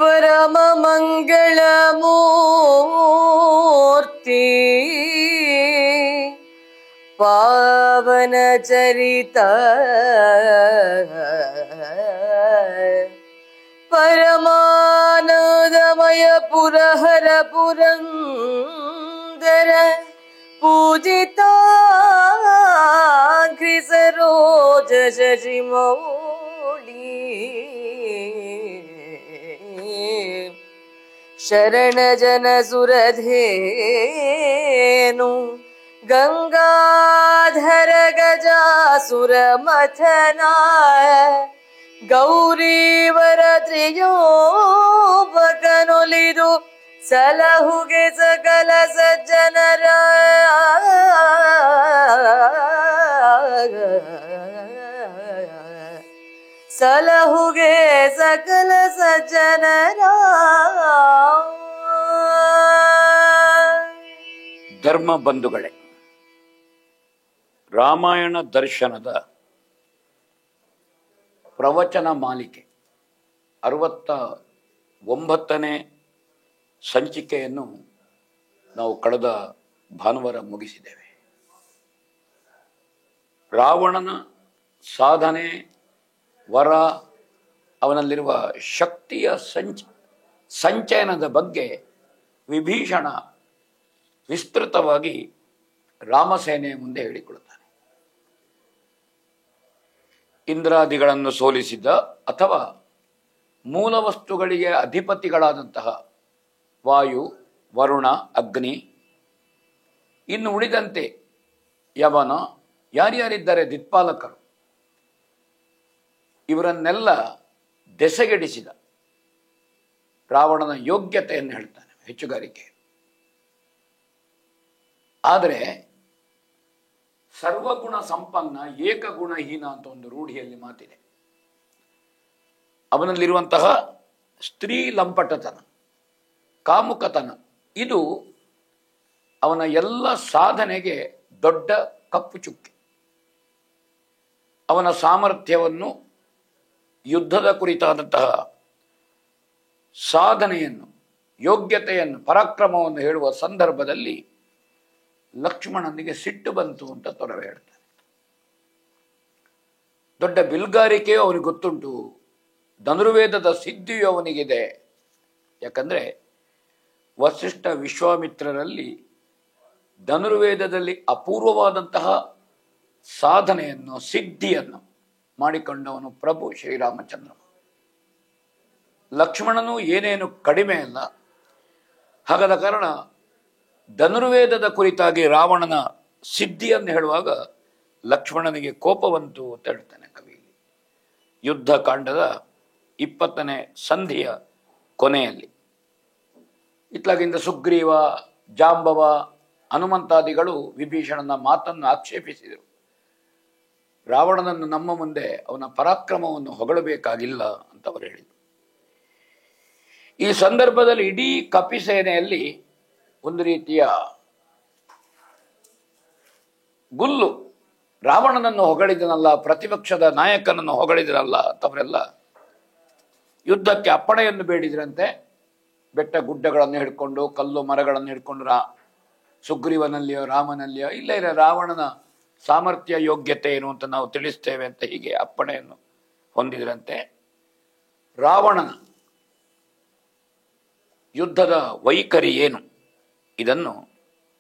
ಪರಮ ಮಂಗಳ ಮೂರ್ತಿ ಪಾವನ ಚರಿತ ಪರಮಾನಂದಮಯ ಪುರಹರ ಪುರಂದರ ಪೂಜಿತ ಸರೋಜ ಶಶಿಮೌಳಿ ಶರಣ ಜನ ಸುರಧೇನು ಗಂಗಾಧರ ಗಜಾಸುರ ಮಥನ ಗೌರೀವರ ತ್ರಿಯೋಪಕನೊಲಿದು ಸಲಹುಗೆ ಸಕಲ ಸಜ್ಜನರ ಸಲಹುಗೆ ಸಕಲ ಸಜ್ಜನರ. ಧರ್ಮ ಬಂಧುಗಳೇ, ರಾಮಾಯಣ ದರ್ಶನದ ಪ್ರವಚನ ಮಾಲಿಕೆ 69ನೇ ಸಂಚಿಕೆಯನ್ನು ನಾವು ಕಳೆದ ಭಾನುವಾರ ಮುಗಿಸಿದ್ದೇವೆ. ರಾವಣನ ಸಾಧನೆ, ವರ, ಅವನಲ್ಲಿರುವ ಶಕ್ತಿಯ ಸಂಚಯನದ ಬಗ್ಗೆ ವಿಭೀಷಣ ವಿಸ್ತೃತವಾಗಿ ರಾಮಸೇನೆಯ ಮುಂದೆ ಹೇಳಿಕೊಳ್ಳುತ್ತಾನೆ. ಇಂದ್ರಾದಿಗಳನ್ನು ಸೋಲಿಸಿದ ಅಥವಾ ಮೂಲ ವಸ್ತುಗಳಿಗೆ ಅಧಿಪತಿಗಳಾದಂತಹ ವಾಯು, ವರುಣ, ಅಗ್ನಿ, ಇನ್ನು ಉಳಿದಂತೆ ಯವನ, ಯಾರ್ಯಾರಿದ್ದಾರೆ ದಿಕ್ಪಾಲಕರು, ಇವರನ್ನೆಲ್ಲ ದೆಸೆಗೆಡಿಸಿದ ರಾವಣನ ಯೋಗ್ಯತೆಯನ್ನು ಹೇಳ್ತಾನೆ, ಹೆಚ್ಚುಗಾರಿಕೆ. ಆದರೆ ಸರ್ವಗುಣ ಸಂಪನ್ನ ಏಕಗುಣಹೀನ ಅಂತ ಒಂದು ರೂಢಿಯಲ್ಲಿ ಮಾತಿದೆ. ಅವನಲ್ಲಿರುವಂತಹ ಸ್ತ್ರೀ ಲಂಪಟತನ, ಕಾಮುಕತನ, ಇದು ಅವನ ಎಲ್ಲ ಸಾಧನೆಗೆ ದೊಡ್ಡ ಕಪ್ಪು ಚುಕ್ಕಿ. ಅವನ ಸಾಮರ್ಥ್ಯವನ್ನು, ಯುದ್ಧದ ಕುರಿತಾದಂತಹ ಸಾಧನೆಯನ್ನು, ಯೋಗ್ಯತೆಯನ್ನು, ಪರಾಕ್ರಮವನ್ನು ಹೇಳುವ ಸಂದರ್ಭದಲ್ಲಿ ಲಕ್ಷ್ಮಣನಿಗೆ ಸಿಟ್ಟು ಬಂತು ಅಂತ ತೊರವೆ ಹೇಳ್ತಾನೆ. ದೊಡ್ಡ ಬಿಲ್ಗಾರಿಕೆಯೂ ಅವನಿಗೆ ಗೊತ್ತುಂಟು, ಧನುರ್ವೇದದ ಸಿದ್ಧಿಯು ಅವನಿಗಿದೆ. ಯಾಕಂದರೆ ವಸಿಷ್ಠ ವಿಶ್ವಾಮಿತ್ರರಲ್ಲಿ ಧನುರ್ವೇದದಲ್ಲಿ ಅಪೂರ್ವವಾದಂತಹ ಸಾಧನೆಯನ್ನು, ಸಿದ್ಧಿಯನ್ನು ಮಾಡಿಕೊಂಡವನು ಪ್ರಭು ಶ್ರೀರಾಮಚಂದ್ರ. ಲಕ್ಷ್ಮಣನು ಏನೇನು ಕಡಿಮೆ ಅಲ್ಲ. ಹಾಗಾದ ಕಾರಣ ಧನುರ್ವೇದದ ಕುರಿತಾಗಿ ರಾವಣನ ಸಿದ್ಧಿಯನ್ನು ಹೇಳುವಾಗ ಲಕ್ಷ್ಮಣನಿಗೆ ಕೋಪವಂತು ಅಂತ ಹೇಳ್ತಾನೆ ಕವಿ. ಯುದ್ಧ ಕಾಂಡದ 20ನೇ ಸಂಧಿಯ ಕೊನೆಯಲ್ಲಿ ಇತ್ಲಾಗಿಂದ ಸುಗ್ರೀವ, ಜಾಂಬವ, ಹನುಮಂತಾದಿಗಳು ವಿಭೀಷಣನ ಮಾತನ್ನು ಆಕ್ಷೇಪಿಸಿದರು. ರಾವಣನನ್ನು ನಮ್ಮ ಮುಂದೆ ಅವನ ಪರಾಕ್ರಮವನ್ನು ಹೊಗಳಬೇಕಾಗಿಲ್ಲ ಅಂತ ಅವರು ಹೇಳಿದರು. ಈ ಸಂದರ್ಭದಲ್ಲಿ ಇಡೀ ಕಪಿಸೇನೆಯಲ್ಲಿ ಒಂದು ರೀತಿಯ ಗುಲ್ಲು. ರಾವಣನನ್ನು ಹೊಗಳಿದನಲ್ಲ, ಪ್ರತಿಪಕ್ಷದ ನಾಯಕನನ್ನು ಹೊಗಳಿದನಲ್ಲ ಅಂತವರೆಲ್ಲ ಯುದ್ಧಕ್ಕೆ ಅಪ್ಪಣೆಯನ್ನು ಬೇಡಿದ್ರಂತೆ. ಬೆಟ್ಟ ಗುಡ್ಡಗಳನ್ನು ಹಿಡ್ಕೊಂಡು, ಕಲ್ಲು ಮರಗಳನ್ನು ಹಿಡ್ಕೊಂಡು ಸುಗ್ರೀವನಲ್ಲಿಯೋ ರಾಮನಲ್ಲಿಯೋ ಇಲ್ಲ ರಾವಣನ ಸಾಮರ್ಥ್ಯ, ಯೋಗ್ಯತೆ ಏನು ಅಂತ ನಾವು ತಿಳಿಸ್ತೇವೆ ಅಂತ ಹೀಗೆ ಅಪ್ಪಣೆಯನ್ನು ಹೊಂದಿದ್ರಂತೆ. ರಾವಣನ ಯುದ್ಧದ ವೈಖರಿ ಏನು, ಇದನ್ನು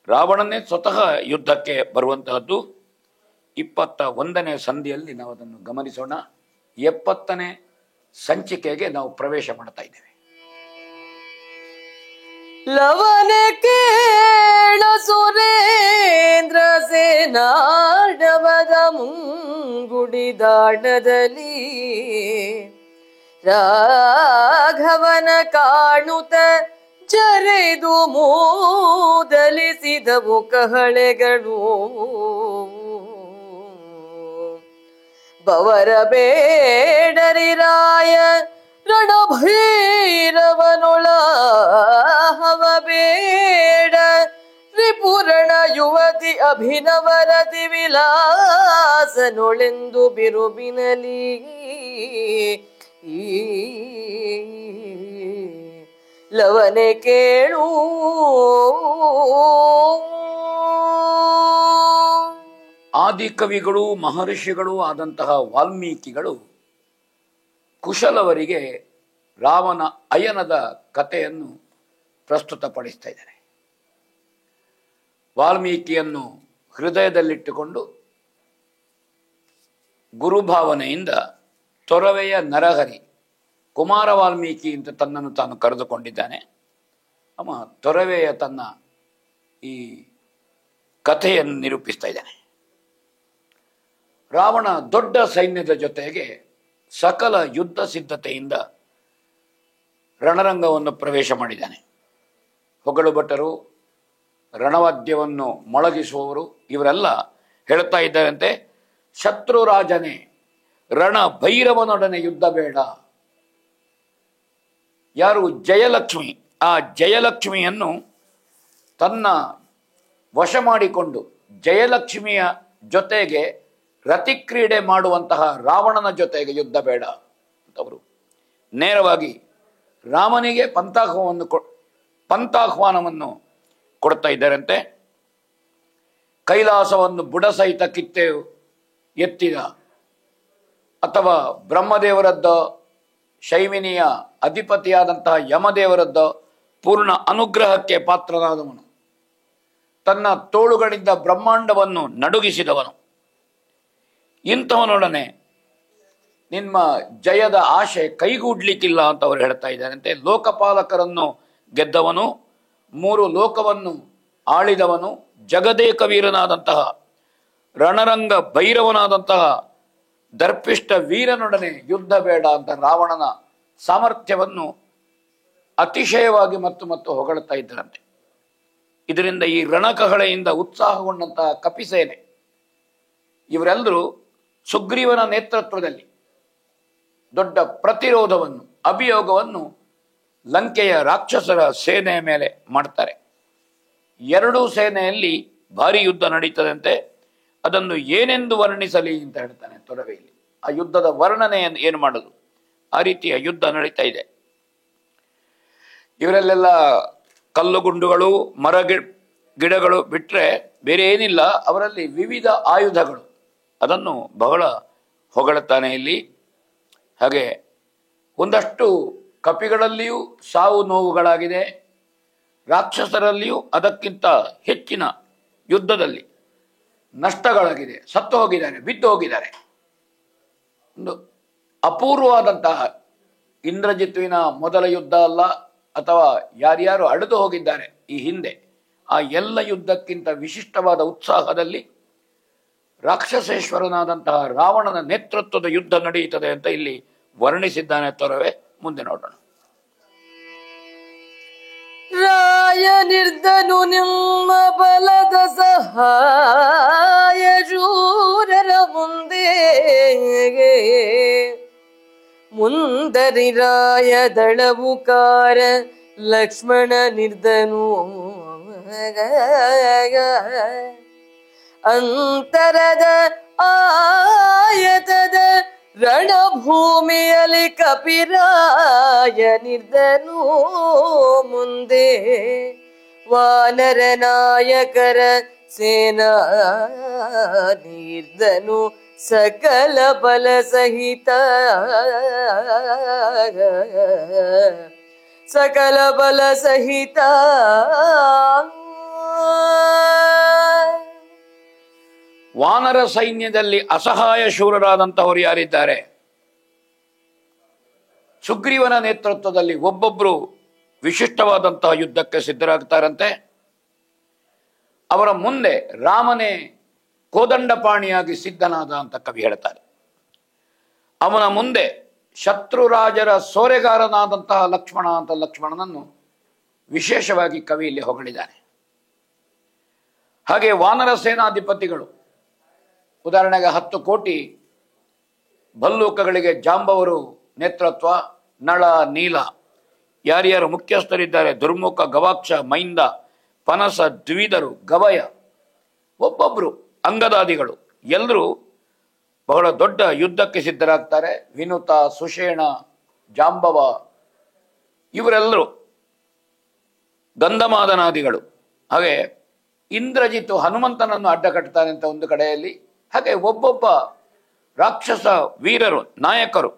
ರಾವಣನೇ ಸ್ವತಃ ಯುದ್ಧಕ್ಕೆ ಬರುವಂತಹದ್ದು 21ನೇ ಸಂಧಿಯಲ್ಲಿ ನಾವು ಅದನ್ನು ಗಮನಿಸೋಣ. 70ನೇ ಸಂಚಿಕೆಗೆ ನಾವು ಪ್ರವೇಶ ಮಾಡ್ತಾ ಇದ್ದೇವೆ. ಲವನ ಕೇಳ ಸುರೇಂದ್ರ ಸೇನಾಡವದ ಮುಂಗುಡಿದಾಡದಲ್ಲಿ ರಾಘವನ ಕಾಣುತ್ತ ಜರೆದು ಮೂದಲಿಸಿದವು ಕಹಳೆಗಳು. ಬವರ ಬೇಡರಿರಾಯ ರಣಭೈರವನೊಳ ಹವ ಬೇಡ ರಿಪುರಣ ಯುವತಿ ಅಭಿನವರತಿ ವಿಲಾಸನೊಳೆಂದು ಬಿರುಬಿನಲಿ ಲವನೆ ಕೇಳು. ಆದಿಕವಿಗಳು ಮಹರ್ಷಿಗಳು ಆದಂತಹ ವಾಲ್ಮೀಕಿಗಳು ಕುಶಲವರಿಗೆ ರಾವಣ ಅಯನದ ಕಥೆಯನ್ನು ಪ್ರಸ್ತುತಪಡಿಸ್ತಾ ಇದ್ದಾರೆ. ವಾಲ್ಮೀಕಿಯನ್ನು ಹೃದಯದಲ್ಲಿಟ್ಟುಕೊಂಡು ಗುರುಭಾವನೆಯಿಂದ ತೊರವೆಯ ನರಹರಿ ಕುಮಾರ ವಾಲ್ಮೀಕಿ ಅಂತ ತನ್ನನ್ನು ತಾನು ಕರೆದುಕೊಂಡಿದ್ದಾನೆ. ಅವ ತೊರವೆಯ ತನ್ನ ಈ ಕಥೆಯನ್ನು ನಿರೂಪಿಸ್ತಾ ಇದ್ದಾನೆ. ರಾವಣ ದೊಡ್ಡ ಸೈನ್ಯದ ಜೊತೆಗೆ ಸಕಲ ಯುದ್ಧ ಸಿದ್ಧತೆಯಿಂದ ರಣರಂಗವನ್ನು ಪ್ರವೇಶ ಮಾಡಿದ್ದಾನೆ. ಹೊಗಳು ಭಟ್ಟರು, ರಣವಾದ್ಯವನ್ನು ಮೊಳಗಿಸುವವರು ಇವರೆಲ್ಲ ಹೇಳ್ತಾ ಇದ್ದಾರಂತೆ, ಶತ್ರು ರಾಜನೇ, ರಣ ಭೈರವನೊಡನೆ ಯುದ್ಧ ಬೇಡ. ಯಾರು? ಜಯಲಕ್ಷ್ಮಿ. ಆ ಜಯಲಕ್ಷ್ಮಿಯನ್ನು ತನ್ನ ವಶ ಮಾಡಿಕೊಂಡು ಜಯಲಕ್ಷ್ಮಿಯ ಜೊತೆಗೆ ರತಿಕ್ರೀಡೆ ಮಾಡುವಂತಹ ರಾವಣನ ಜೊತೆಗೆ ಯುದ್ಧ ಬೇಡ ಅಂತವರು ನೇರವಾಗಿ ರಾಮನಿಗೆ ಪಂಥಾಹ್ವಾನವನ್ನು ಕೊಡ್ತಾ ಇದ್ದಾರಂತೆ. ಕೈಲಾಸವನ್ನು ಬುಡಸಹಿತ ಕಿತ್ತೆ ಎತ್ತಿದ ಅಥವಾ ಬ್ರಹ್ಮದೇವರದ್ದ, ಶೈವಿನಿಯ ಅಧಿಪತಿಯಾದಂತಹ ಯಮದೇವರದ್ದ ಪೂರ್ಣ ಅನುಗ್ರಹಕ್ಕೆ ಪಾತ್ರನಾದವನು, ತನ್ನ ತೋಳುಗಳಿಂದ ಬ್ರಹ್ಮಾಂಡವನ್ನು ನಡುಗಿಸಿದವನು, ಇಂಥವನೊಡನೆ ನಿಮ್ಮ ಜಯದ ಆಶೆ ಕೈಗೂಡ್ಲಿಕ್ಕಿಲ್ಲ ಅಂತ ಅವರು ಹೇಳ್ತಾ ಇದ್ದಾರಂತೆ. ಲೋಕಪಾಲಕರನ್ನು ಗೆದ್ದವನು, 3 ಲೋಕವನ್ನು ಆಳಿದವನು, ಜಗದೇಕ ವೀರನಾದಂತಹ ರಣರಂಗ ಭೈರವನಾದಂತಹ ದರ್ಪಿಷ್ಟ ವೀರನೊಡನೆ ಯುದ್ಧ ಬೇಡ ಅಂತ ರಾವಣನ ಸಾಮರ್ಥ್ಯವನ್ನು ಅತಿಶಯವಾಗಿ ಮತ್ತು ಹೊಗಳ್ತಾ ಇದ್ದರಂತೆ. ಇದರಿಂದ ಈ ರಣಕಹಳೆಯಿಂದ ಉತ್ಸಾಹಗೊಂಡಂತಹ ಕಪಿಸೇನೆ ಇವರೆಲ್ಲರೂ ಸುಗ್ರೀವನ ನೇತೃತ್ವದಲ್ಲಿ ದೊಡ್ಡ ಪ್ರತಿರೋಧವನ್ನು, ಅಭಿಯೋಗವನ್ನು ಲಂಕೆಯ ರಾಕ್ಷಸರ ಸೇನೆಯ ಮೇಲೆ ಮಾಡ್ತಾರೆ. 2 ಸೇನೆಯಲ್ಲಿ ಭಾರಿ ಯುದ್ಧ ನಡೀತದಂತೆ. ಅದನ್ನು ಏನೆಂದು ವರ್ಣಿಸಲಿ ಅಂತ ಹೇಳ್ತಾನೆ ತೊರವೆಯಲ್ಲಿ. ಆ ಯುದ್ಧದ ವರ್ಣನೆಯನ್ನು ಏನು ಮಾಡೋದು? ಆ ರೀತಿಯ ಯುದ್ಧ ನಡೀತಾ ಇದೆ. ಇವರಲ್ಲೆಲ್ಲ ಕಲ್ಲುಗುಂಡುಗಳು, ಗಿಡಗಳು ಬಿಟ್ಟರೆ ಬೇರೆ ಏನಿಲ್ಲ. ಅವರಲ್ಲಿ ವಿವಿಧ ಆಯುಧಗಳು, ಅದನ್ನು ಬಹಳ ಹೊಗಳುತ್ತಾನೆ ಇಲ್ಲಿ. ಹಾಗೆ ಒಂದಷ್ಟು ಕಪಿಗಳಲ್ಲಿಯೂ ಸಾವು ನೋವುಗಳಾಗಿದೆ, ರಾಕ್ಷಸರಲ್ಲಿಯೂ ಅದಕ್ಕಿಂತ ಹೆಚ್ಚಿನ ಯುದ್ಧದಲ್ಲಿ ನಷ್ಟಗಳಾಗಿದೆ. ಸತ್ತು ಹೋಗಿದ್ದಾರೆ, ಬಿದ್ದು ಹೋಗಿದ್ದಾರೆ. ಒಂದು ಅಪೂರ್ವವಾದಂತಹ ಇಂದ್ರಜಿತ್ವಿನ ಮೊದಲ ಯುದ್ಧ ಅಲ್ಲ, ಅಥವಾ ಯಾರ್ಯಾರು ಅಳೆದು ಹೋಗಿದ್ದಾರೆ ಈ ಹಿಂದೆ, ಆ ಎಲ್ಲ ಯುದ್ಧಕ್ಕಿಂತ ವಿಶಿಷ್ಟವಾದ ಉತ್ಸಾಹದಲ್ಲಿ ರಾಕ್ಷಸೇಶ್ವರನಾದಂತಹ ರಾವಣನ ನೇತೃತ್ವದ ಯುದ್ಧ ನಡೆಯುತ್ತದೆ ಅಂತ ಇಲ್ಲಿ ವರ್ಣಿಸಿದ್ದಾನೆ ತೊರವೆ. ಮುಂದೆ ನೋಡೋಣ. ರಾಯ ನಿರ್ಧನು ನಿಮ್ಮ ಬಲದ ಸಹಾಯ ಶೂರರ ಮುಂದರಿ ರಾಯ ದಳವುಕಾರ ಲಕ್ಷ್ಮಣ ನಿರ್ಧನು ಅಂತರದ ಆಯತದ ರಣಭೂಮಿಯಲ್ಲಿ ಕಪಿರಾಯ ನಿರ್ಧನು ಮುಂದೆ ವಾನರ ನಾಯಕರ ಸೇನಾ ನಿರ್ಧನು ಸಕಲ ಬಲ ಸಹಿತ ವಾನರ ಸೈನ್ಯದಲ್ಲಿ ಅಸಹಾಯ ಶೂರರಾದಂತಹವರು ಯಾರಿದ್ದಾರೆ? ಸುಗ್ರೀವನ ನೇತೃತ್ವದಲ್ಲಿ ಒಬ್ಬೊಬ್ರು ವಿಶಿಷ್ಟವಾದಂತಹ ಯುದ್ಧಕ್ಕೆ ಸಿದ್ಧರಾಗ್ತಾರಂತೆ. ಅವರ ಮುಂದೆ ರಾಮನೇ ಕೋದಂಡಪಾಣಿಯಾಗಿ ಸಿದ್ಧನಾದ ಅಂತ ಕವಿ ಹೇಳ್ತಾರೆ. ಅವನ ಮುಂದೆ ಶತ್ರುರಾಜರ ಸೋರೆಗಾರನಾದಂತಹ ಲಕ್ಷ್ಮಣ ಅಂತ ಲಕ್ಷ್ಮಣನನ್ನು ವಿಶೇಷವಾಗಿ ಕವಿಯಲ್ಲಿ ಹೊಗಳಿದ್ದಾನೆ. ಹಾಗೆ ವಾನರ ಸೇನಾಧಿಪತಿಗಳು, ಉದಾಹರಣೆಗೆ 10 ಕೋಟಿ ಭಲ್ಲೂಕಗಳಿಗೆ ಜಾಂಬವರು ನೇತೃತ್ವ, ನಳ, ನೀಲ, ಯಾರ್ಯಾರು ಮುಖ್ಯಸ್ಥರಿದ್ದಾರೆ, ದುರ್ಮುಖ, ಗವಾಕ್ಷ, ಮೈಂದ, ಪನಸ, ದ್ವಿಧರು, ಗವಯ, ಒಬ್ಬೊಬ್ರು ಅಂಗದಾದಿಗಳು ಎಲ್ಲರೂ ಬಹಳ ದೊಡ್ಡ ಯುದ್ಧಕ್ಕೆ ಸಿದ್ಧರಾಗ್ತಾರೆ. ವಿನುತ, ಸುಷೇಣ, ಜಾಂಬವ ಇವರೆಲ್ಲರೂ ಗಂಧಮಾದನಾದಿಗಳು. ಹಾಗೆ ಇಂದ್ರಜಿತ್ತು ಹನುಮಂತನನ್ನು ಅಡ್ಡ ಕಟ್ತಾನೆ ಅಂತ ಒಂದು ಕಡೆಯಲ್ಲಿ. ಹಾಗೆ ಒಬ್ಬೊಬ್ಬ ರಾಕ್ಷಸ ವೀರರು, ನಾಯಕರು,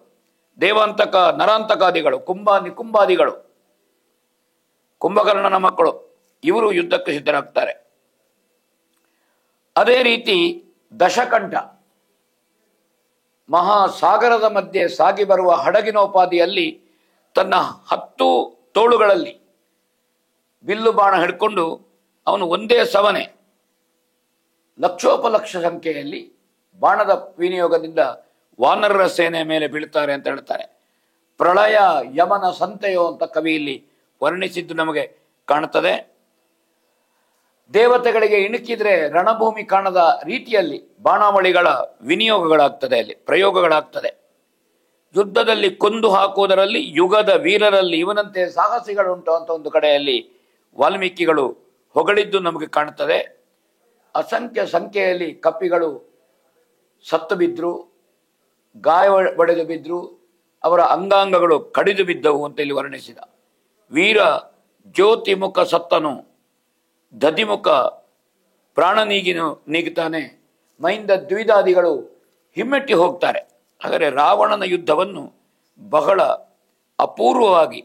ದೇವಾಂತಕ ನರಾಂತಕಾದಿಗಳು, ನಿಕುಂಭಾದಿಗಳು, ಕುಂಭಕರ್ಣನ ಮಕ್ಕಳು, ಇವರು ಯುದ್ಧಕ್ಕೆ ಸಿದ್ಧರಾಗ್ತಾರೆ. ಅದೇ ರೀತಿ ದಶಕಂಠ ಮಹಾಸಾಗರದ ಮಧ್ಯೆ ಸಾಗಿ ಬರುವ ಹಡಗಿನೋಪಾದಿಯಲ್ಲಿ ತನ್ನ 10 ತೋಳುಗಳಲ್ಲಿ ಬಿಲ್ಲು ಬಾಣ ಹಿಡ್ಕೊಂಡು ಅವನು ಒಂದೇ ಸವನೆ ಲಕ್ಷೋಪಲಕ್ಷ ಸಂಖ್ಯೆಯಲ್ಲಿ ಬಾಣದ ವಿನಿಯೋಗದಿಂದ ವಾನರರ ಸೇನೆಯ ಮೇಲೆ ಬೀಳ್ತಾರೆ ಅಂತ ಹೇಳ್ತಾರೆ. ಪ್ರಳಯ ಯಮನ ಸಂತೆಯೋ ಅಂತ ಕವಿಯಲ್ಲಿ ವರ್ಣಿಸಿದ್ದು ನಮಗೆ ಕಾಣುತ್ತದೆ. ದೇವತೆಗಳಿಗೆ ಇಣುಕಿದ್ರೆ ರಣಭೂಮಿ ಕಾಣದ ರೀತಿಯಲ್ಲಿ ಬಾಣಾವಳಿಗಳ ವಿನಿಯೋಗಗಳಾಗ್ತದೆ, ಅಲ್ಲಿ ಪ್ರಯೋಗಗಳಾಗ್ತದೆ. ಯುದ್ಧದಲ್ಲಿ ಕೊಂದು ಹಾಕುವುದರಲ್ಲಿ ಯುಗದ ವೀರರಲ್ಲಿ ಇವನಂತೆ ಸಾಹಸಿಗಳುಂಟು ಅಂತ ಒಂದು ಕಡೆಯಲ್ಲಿ ವಾಲ್ಮೀಕಿಗಳು ಹೊಗಳಿದ್ದು ನಮಗೆ ಕಾಣುತ್ತದೆ. ಅಸಂಖ್ಯ ಸಂಖ್ಯೆಯಲ್ಲಿ ಕಪಿಗಳು ಸತ್ತು ಬಿದ್ರು, ಗಾಯ ಬಡಿದು ಬಿದ್ರು, ಅವರ ಅಂಗಾಂಗಗಳು ಕಡಿದು ಬಿದ್ದವು ಅಂತ ಇಲ್ಲಿ ವರ್ಣಿಸಿದ. ವೀರ ಜ್ಯೋತಿಮುಖ ಸತ್ತನು, ದಧಿಮುಖ ಪ್ರಾಣ ನೀಗುತ್ತಾನೆ, ಮೈಂದ ದ್ವಿಧಾದಿಗಳು ಹಿಮ್ಮೆಟ್ಟಿ ಹೋಗ್ತಾರೆ. ಹಾಗಾದರೆ ರಾವಣನ ಯುದ್ಧವನ್ನು ಬಹಳ ಅಪೂರ್ವವಾಗಿ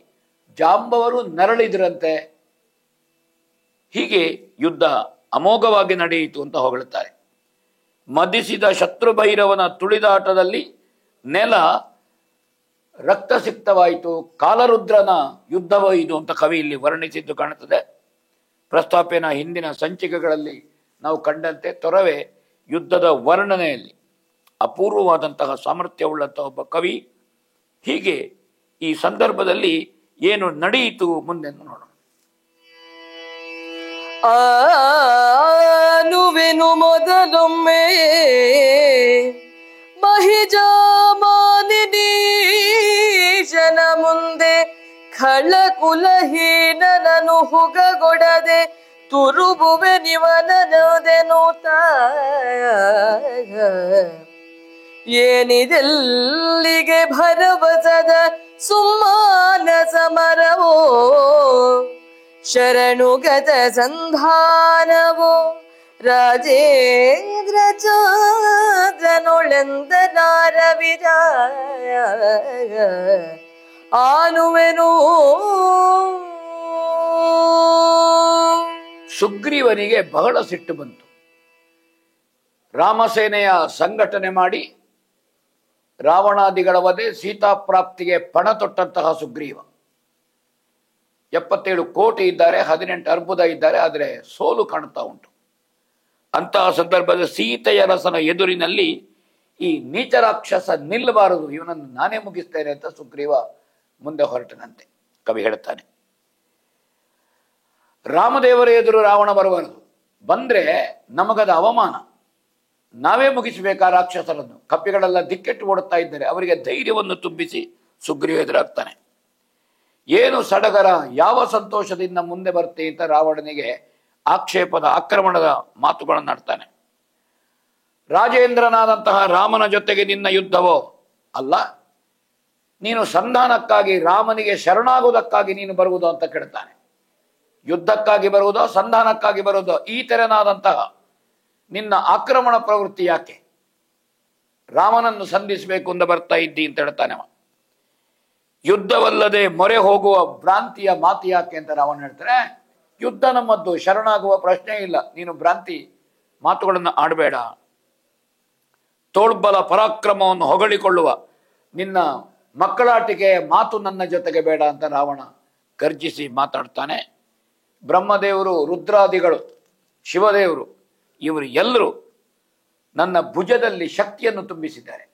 ಜಾಂಬವರು ನರಳಿದ್ರಂತೆ. ಹೀಗೆ ಯುದ್ಧ ಅಮೋಘವಾಗಿ ನಡೆಯಿತು ಅಂತ ಹೊಗಳುತ್ತಾರೆ. ಮದಿಸಿದ ಶತ್ರುಭೈರವನ ತುಳಿದಾಟದಲ್ಲಿ ನೆಲ ರಕ್ತಸಿಕ್ತವಾಯಿತು, ಕಾಲರುದ್ರನ ಯುದ್ಧವೋ ಇದು ಅಂತ ಕವಿ ಇಲ್ಲಿ ವರ್ಣಿಸಿದ್ದು ಕಾಣುತ್ತದೆ. ಪ್ರಸ್ತಾಪೇನ ಹಿಂದಿನ ಸಂಚಿಕೆಗಳಲ್ಲಿ ನಾವು ಕಂಡಂತೆ ತೊರವೆ ಯುದ್ಧದ ವರ್ಣನೆಯಲ್ಲಿ ಅಪೂರ್ವವಾದಂತಹ ಸಾಮರ್ಥ್ಯವುಳ್ಳಂತಹ ಒಬ್ಬ ಕವಿ. ಹೀಗೆ ಈ ಸಂದರ್ಭದಲ್ಲಿ ಏನು ನಡೆಯಿತು ಮುಂದೆ ನೋಡೋಣ. ಆನುವೆನು ಮೊದಲೊಮ್ಮೆ ಮಹಿಜಾಮಾನಿದೀಶನ ಮುಂದೆ ಖಳಕುಲಹೀನನನು ಹುಗಗೊಡದೆ ತುರುಬುವೆ ನಿವನನದೆನು ಏನಿದೆಲ್ಲಿಗೆ ಭರವಸದ ಸುಮ್ಮಾನ ಸಮರವೋ ಶರಣುಗತ ಸಂಧಾನವೋ ರಾಜೇಂದ್ರ ಚೋದನೊಳೆಂದನಾರ ವಿಜಯ ಆನುವೆನು. ಸುಗ್ರೀವನಿಗೆ ಬಹಳ ಸಿಟ್ಟು ಬಂತು. ರಾಮಸೇನೆಯ ಸಂಘಟನೆ ಮಾಡಿ ರಾವಣಾದಿಗಳ ವಧೆ, ಸೀತಾಪ್ರಾಪ್ತಿಗೆ ಪಣ ತೊಟ್ಟಂತಹ ಸುಗ್ರೀವ. 77 ಕೋಟಿ ಇದ್ದಾರೆ, 18 ಅರ್ಬುದ ಇದ್ದಾರೆ, ಆದರೆ ಸೋಲು ಕಾಣ್ತಾ ಉಂಟು. ಅಂತಹ ಸಂದರ್ಭದ ಸೀತೆಯ ರಸನ ಎದುರಿನಲ್ಲಿ ಈ ನೀಚ ರಾಕ್ಷಸ ನಿಲ್ಲಬಾರದು, ಇವನನ್ನು ನಾನೇ ಮುಗಿಸ್ತೇನೆ ಅಂತ ಸುಗ್ರೀವ ಮುಂದೆ ಹೊರಟನಂತೆ. ಕವಿ ಹೇಳುತ್ತಾನೆ, ರಾಮದೇವರ ಎದುರು ರಾವಣ ಬರಬಾರದು, ಬಂದ್ರೆ ನಮಗದ ಅವಮಾನ, ನಾವೇ ಮುಗಿಸಬೇಕಾ ರಾಕ್ಷಸರನ್ನು. ಕಪಿಗಳೆಲ್ಲ ದಿಕ್ಕೆಟ್ಟು ಓಡುತ್ತಾ ಇದ್ದಾರೆ, ಅವರಿಗೆ ಧೈರ್ಯವನ್ನು ತುಂಬಿಸಿ ಸುಗ್ರೀವ ಎದುರಾಗ್ತಾನೆ. ಏನು ಸಡಗರ, ಯಾವ ಸಂತೋಷದಿಂದ ಮುಂದೆ ಬರ್ತೆ ಅಂತ ರಾವಣನಿಗೆ ಆಕ್ಷೇಪದ ಆಕ್ರಮಣದ ಮಾತುಗಳನ್ನು ಆಡ್ತಾನೆ. ರಾಜೇಂದ್ರನಾದಂತಹ ರಾಮನ ಜೊತೆಗೆ ನಿನ್ನ ಯುದ್ಧವೋ ಅಲ್ಲ, ನೀನು ಸಂಧಾನಕ್ಕಾಗಿ ರಾಮನಿಗೆ ಶರಣಾಗುವುದಕ್ಕಾಗಿ ನೀನು ಬರುವುದು ಅಂತ ಕೇಳ್ತಾನೆ. ಯುದ್ಧಕ್ಕಾಗಿ ಬರುವುದೋ ಸಂಧಾನಕ್ಕಾಗಿ ಬರುವುದೋ, ಈ ತೆರನಾದಂತಹ ನಿನ್ನ ಆಕ್ರಮಣ ಪ್ರವೃತ್ತಿ ಯಾಕೆ? ರಾಮನನ್ನು ಸಂಧಿಸಬೇಕು ಅಂತ ಬರ್ತಾ ಇದ್ದಿ ಅಂತ ಹೇಳ್ತಾನೆ. ಯುದ್ಧವಲ್ಲದೆ ಮೊರೆ ಹೋಗುವ ಭ್ರಾಂತಿಯ ಮಾತು ಯಾಕೆ ಅಂತ ರಾವಣ ಹೇಳ್ತಾರೆ. ಯುದ್ಧ ನಮ್ಮದ್ದು, ಶರಣಾಗುವ ಪ್ರಶ್ನೆ ಇಲ್ಲ, ನೀನು ಭ್ರಾಂತಿ ಮಾತುಗಳನ್ನು ಆಡಬೇಡ. ತೋಳ್ಬಲ ಪರಾಕ್ರಮವನ್ನು ಹೊಗಳಿಕೊಳ್ಳುವ ನಿನ್ನ ಮಕ್ಕಳಾಟಿಕೆಯ ಮಾತು ನನ್ನ ಜೊತೆಗೆ ಬೇಡ ಅಂತ ರಾವಣ ಗರ್ಜಿಸಿ ಮಾತಾಡ್ತಾನೆ. ಬ್ರಹ್ಮದೇವರು, ರುದ್ರಾದಿಗಳು, ಶಿವದೇವರು, ಇವರು ಎಲ್ಲರೂ ನನ್ನ ಭುಜದಲ್ಲಿ ಶಕ್ತಿಯನ್ನು ತುಂಬಿಸಿದ್ದಾರೆ.